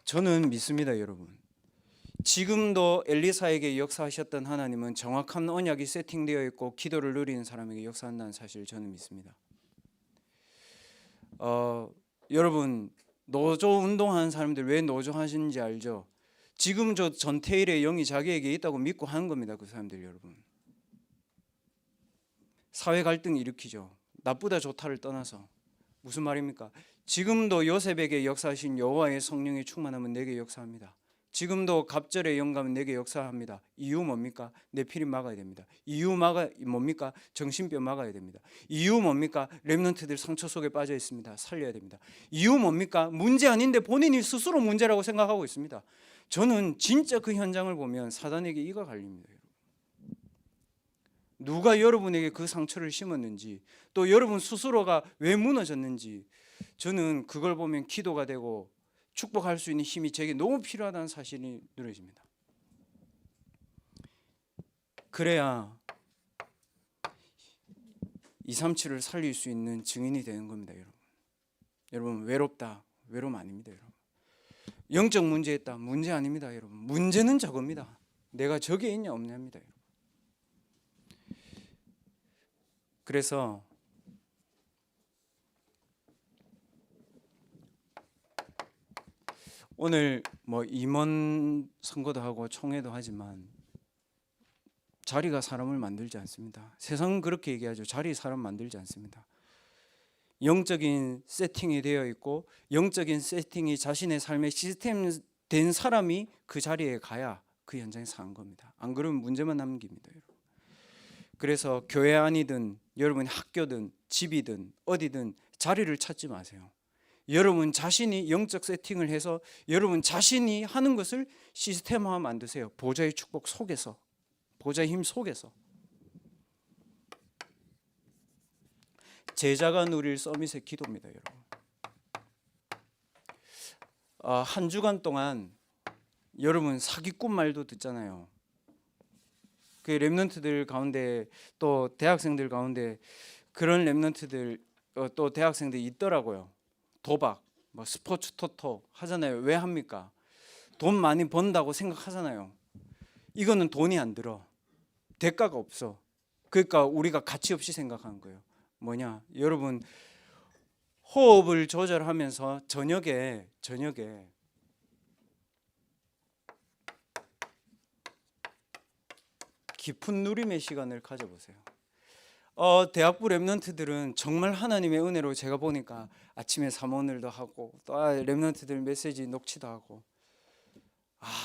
저는 믿습니다, 여러분. 지금도 엘리사에게 역사하셨던 하나님은 정확한 언약이 세팅되어 있고 기도를 누리는 사람에게 역사한다는 사실을 저는 믿습니다. 여러분 노조 운동하는 사람들 왜 노조 하시는지 알죠? 지금 저 전태일의 영이 자기에게 있다고 믿고 하는 겁니다. 그 사람들 여러분. 사회 갈등 일으키죠. 나쁘다 좋다를 떠나서. 무슨 말입니까? 지금도 요셉에게 역사하신 여호와의 성령의 충만함은 내게 역사합니다. 지금도 갑절의 영감은 내게 역사합니다. 이유 뭡니까? 내 피리 막아야 됩니다. 이유 뭡니까? 정신뼈 막아야 됩니다. 이유 뭡니까? 렘넌트들 상처 속에 빠져 있습니다. 살려야 됩니다. 이유 뭡니까? 문제 아닌데 본인이 스스로 문제라고 생각하고 있습니다. 저는 진짜 그 현장을 보면 사단에게 이가 갈립니다. 누가 여러분에게 그 상처를 심었는지, 또 여러분 스스로가 왜 무너졌는지, 저는 그걸 보면 기도가 되고 축복할 수 있는 힘이 제게 너무 필요하다는 사실이 느껴집니다. 그래야 237을 살릴 수 있는 증인이 되는 겁니다. 여러분 외롭다, 외로움 아닙니다. 여러분 영적 문제 있다, 문제 아닙니다. 여러분 문제는 저겁니다. 내가 저기에 있냐 없냐입니다. 여러분. 그래서 오늘 뭐 임원 선거도 하고 총회도 하지만 자리가 사람을 만들지 않습니다. 세상은 그렇게 얘기하죠. 자리 사람 만들지 않습니다. 영적인 세팅이 되어 있고 영적인 세팅이 자신의 삶의 시스템 된 사람이 그 자리에 가야 그 현장에 사는 겁니다. 안 그러면 문제만 남깁니다. 여러분. 그래서 교회 안이든 여러분 학교든 집이든 어디든 자리를 찾지 마세요. 여러분 자신이 영적 세팅을 해서 여러분 자신이 하는 것을 시스템화 만드세요. 보좌의 축복 속에서, 보좌의 힘 속에서. 제자가 누릴 서밋의 기도입니다. 여러분 한 주간 동안 여러분 사기꾼 말도 듣잖아요. 그 렘넌트들 가운데 또 대학생들 가운데 그런 렘넌트들 또 대학생들이 있더라고요. 도박, 뭐 스포츠 토토 하잖아요. 왜 합니까? 돈 많이 번다고 생각하잖아요. 이거는 돈이 안 들어. 대가가 없어. 그러니까 우리가 가치 없이 생각하는 거예요. 뭐냐? 여러분 호흡을 조절하면서 저녁에 깊은 누림의 시간을 가져보세요. 대학부 렘넌트들은 정말 하나님의 은혜로 제가 보니까 아침에 사모늘도 하고 또 렘넌트들 메시지 녹취도 하고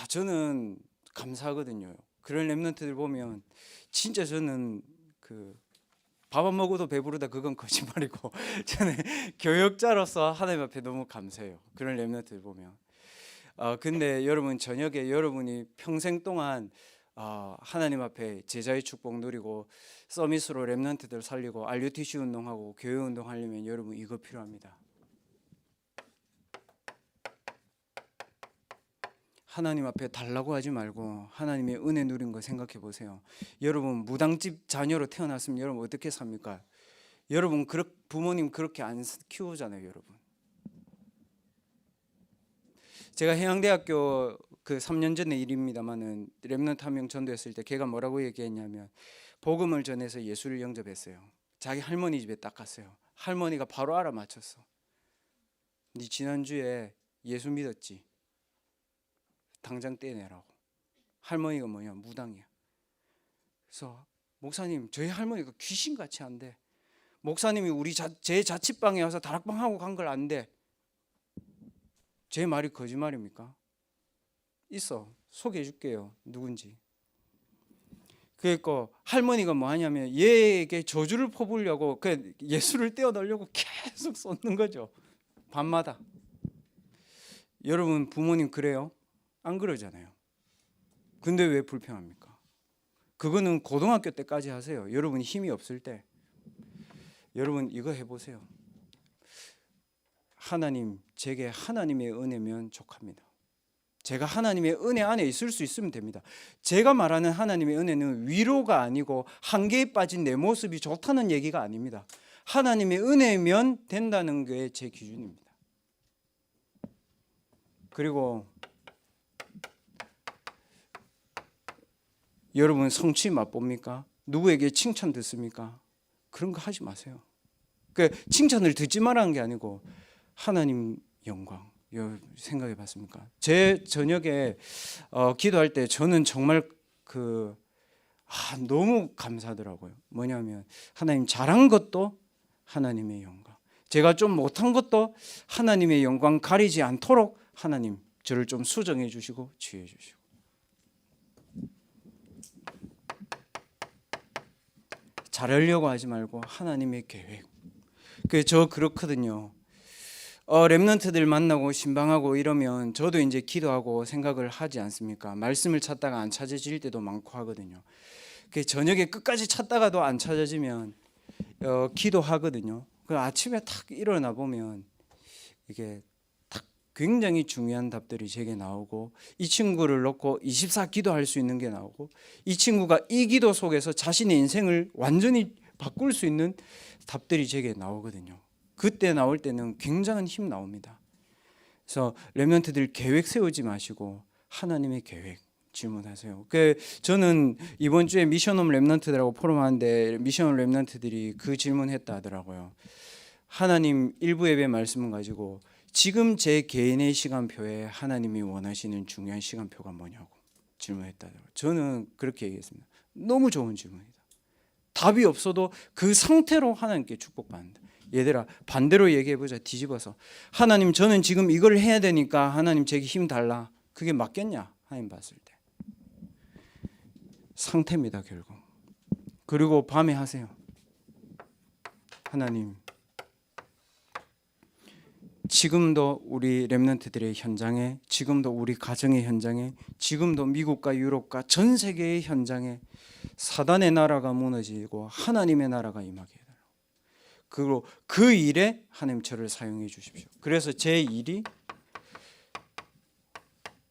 저는 감사하거든요. 그런 렘넌트들 보면 진짜 저는 밥 안 먹어도 배부르다 그건 거짓말이고 저는 교역자로서 하나님 앞에 너무 감사해요. 그런 렘넌트들 보면. 근데 여러분 저녁에 여러분이 평생 동안 하나님 앞에 제자의 축복 누리고 서밋으로 렘넌트들 살리고 RUTC 운동하고 교회 운동하려면 여러분 이거 필요합니다. 하나님 앞에 달라고 하지 말고 하나님의 은혜 누린 거 생각해 보세요. 여러분 무당집 자녀로 태어났으면 여러분 어떻게 삽니까? 여러분 부모님 그렇게 안 키우잖아요. 여러분 제가 해양대학교 3년 전의 일입니다만은 렘넌트 한 명 전도했을 때 걔가 뭐라고 얘기했냐면 복음을 전해서 예수를 영접했어요. 자기 할머니 집에 딱 갔어요. 할머니가 바로 알아맞혔어. 네 지난주에 예수 믿었지? 당장 떼내라고. 할머니가 뭐냐? 무당이야. 그래서 목사님 저희 할머니가 귀신같이 한대. 목사님이 제 자취방에 와서 다락방하고 간 걸 안돼. 제 말이 거짓말입니까? 있어. 소개해 줄게요. 누군지. 그러니까 할머니가 뭐 하냐면 얘에게 저주를 퍼부으려고 예수를 떼어넣으려고 계속 쏟는 거죠. 밤마다. 여러분 부모님 그래요? 안 그러잖아요. 근데 왜 불평합니까? 그거는 고등학교 때까지 하세요. 여러분이 힘이 없을 때. 여러분 이거 해보세요. 하나님, 제게 하나님의 은혜면 족합니다. 제가 하나님의 은혜 안에 있을 수 있으면 됩니다. 제가 말하는 하나님의 은혜는 위로가 아니고 한계에 빠진 내 모습이 좋다는 얘기가 아닙니다. 하나님의 은혜면 된다는 게 제 기준입니다. 그리고 여러분 성취 맛봅니까? 누구에게 칭찬 듣습니까? 그런 거 하지 마세요. 칭찬을 듣지 말라는 게 아니고 하나님 영광, 생각해 봤습니까? 제 저녁에 기도할 때 저는 정말 너무 감사하더라고요. 뭐냐면 하나님 잘한 것도 하나님의 영광, 제가 좀 못한 것도 하나님의 영광 가리지 않도록 하나님 저를 좀 수정해 주시고 치유해 주시고, 잘하려고 하지 말고 하나님의 계획. 저 그렇거든요. 렘넌트들 만나고 신방하고 이러면 저도 이제 기도하고 생각을 하지 않습니까? 말씀을 찾다가 안 찾아질 때도 많고 하거든요. 저녁에 끝까지 찾다가도 안 찾아지면 기도하거든요. 그 아침에 탁 일어나 보면 이게 탁 굉장히 중요한 답들이 제게 나오고, 이 친구를 놓고 24 기도할 수 있는 게 나오고, 이 친구가 이 기도 속에서 자신의 인생을 완전히 바꿀 수 있는 답들이 제게 나오거든요. 그때 나올 때는 굉장한 힘 나옵니다. 그래서 렘넌트들 계획 세우지 마시고 하나님의 계획 질문하세요. 저는 이번 주에 미션홈 렘넌트들하고 포럼하는데 미션홈 렘넌트들이 그 질문했다 하더라고요. 하나님 일부 예배 말씀을 가지고 지금 제 개인의 시간표에 하나님이 원하시는 중요한 시간표가 뭐냐고 질문했다 하더라고요. 저는 그렇게 얘기했습니다. 너무 좋은 질문이다. 답이 없어도 그 상태로 하나님께 축복받는다. 얘들아, 반대로 얘기해보자. 뒤집어서 하나님, 저는 지금 이걸 해야 되니까 하나님 제게 힘 달라. 그게 맞겠냐? 하나님 봤을 때 상태입니다, 결국. 그리고 밤에 하세요. 하나님, 지금도 우리 렘넌트들의 현장에, 지금도 우리 가정의 현장에, 지금도 미국과 유럽과 전 세계의 현장에 사단의 나라가 무너지고 하나님의 나라가 임하게 해달라고. 그리고 그 일에 하나님 저를 사용해 주십시오. 그래서 제 일이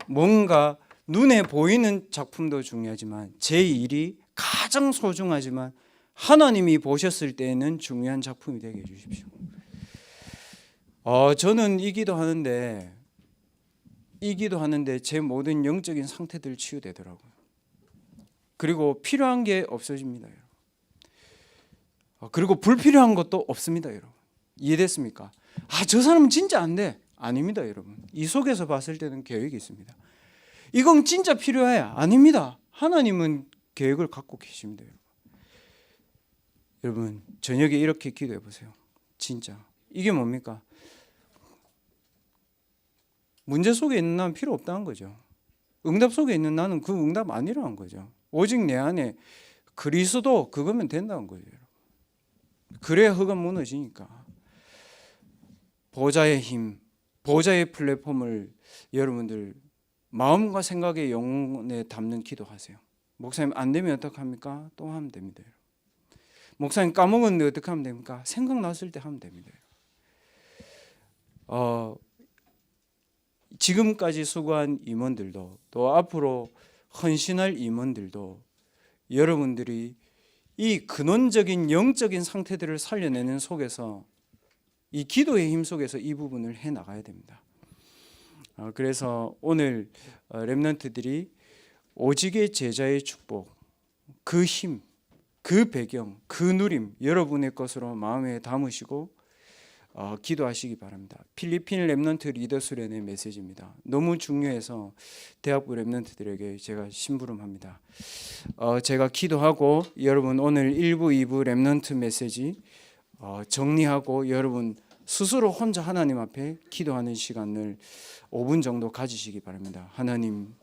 뭔가 눈에 보이는 작품도 중요하지만 제 일이 가장 소중하지만 하나님이 보셨을 때에는 중요한 작품이 되게 해주십시오. 저는 이 기도하는데 제 모든 영적인 상태들 치유되더라고요. 그리고 필요한 게 없어집니다, 여러분. 그리고 불필요한 것도 없습니다, 여러분. 이해됐습니까? 저 사람은 진짜 안 돼. 아닙니다, 여러분. 이 속에서 봤을 때는 계획이 있습니다. 이건 진짜 필요해. 아닙니다. 하나님은 계획을 갖고 계십니다, 여러분. 여러분, 저녁에 이렇게 기도해 보세요. 진짜. 이게 뭡니까? 문제 속에 있는 나는 필요 없다는 거죠. 응답 속에 있는 나는 그 응답 아니라는 거죠. 오직 내 안에 그리스도, 그거면 된다는 거죠. 그래야 흑암 무너지니까. 보좌의 힘, 보좌의 플랫폼을 여러분들 마음과 생각의 영혼에 담는 기도하세요. 목사님 안 되면 어떡합니까? 또 하면 됩니다. 목사님 까먹었는데 어떻게 하면 됩니까? 생각났을 때 하면 됩니다. 지금까지 수고한 임원들도, 또 앞으로 헌신할 임원들도 여러분들이 이 근원적인 영적인 상태들을 살려내는 속에서, 이 기도의 힘 속에서 이 부분을 해 나가야 됩니다. 그래서 오늘 렘넌트들이 오직의 제자의 축복, 그 힘, 그 배경, 그 누림 여러분의 것으로 마음에 담으시고 기도하시기 바랍니다. 필리핀 렘넌트 리더 수련의 메시지입니다. 너무 중요해서 대학부 렘넌트들에게 제가 심부름합니다. 제가 기도하고 여러분 오늘 1부, 2부 렘넌트 메시지 정리하고 여러분 스스로 혼자 하나님 앞에 기도하는 시간을 5분 정도 가지시기 바랍니다. 하나님,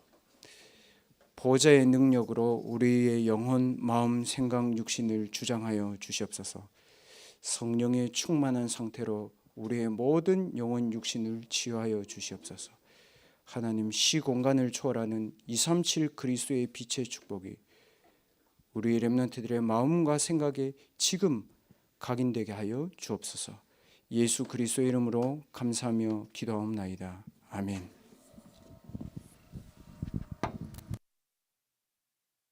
보좌의 능력으로 우리의 영혼, 마음, 생각, 육신을 주장하여 주시옵소서. 성령의 충만한 상태로 우리의 모든 영혼, 육신을 치유하여 주시옵소서. 하나님, 시공간을 초월하는 237 그리스도의 빛의 축복이 우리 렘넌트들의 마음과 생각에 지금 각인되게 하여 주옵소서. 예수 그리스도의 이름으로 감사하며 기도하옵나이다. 아멘.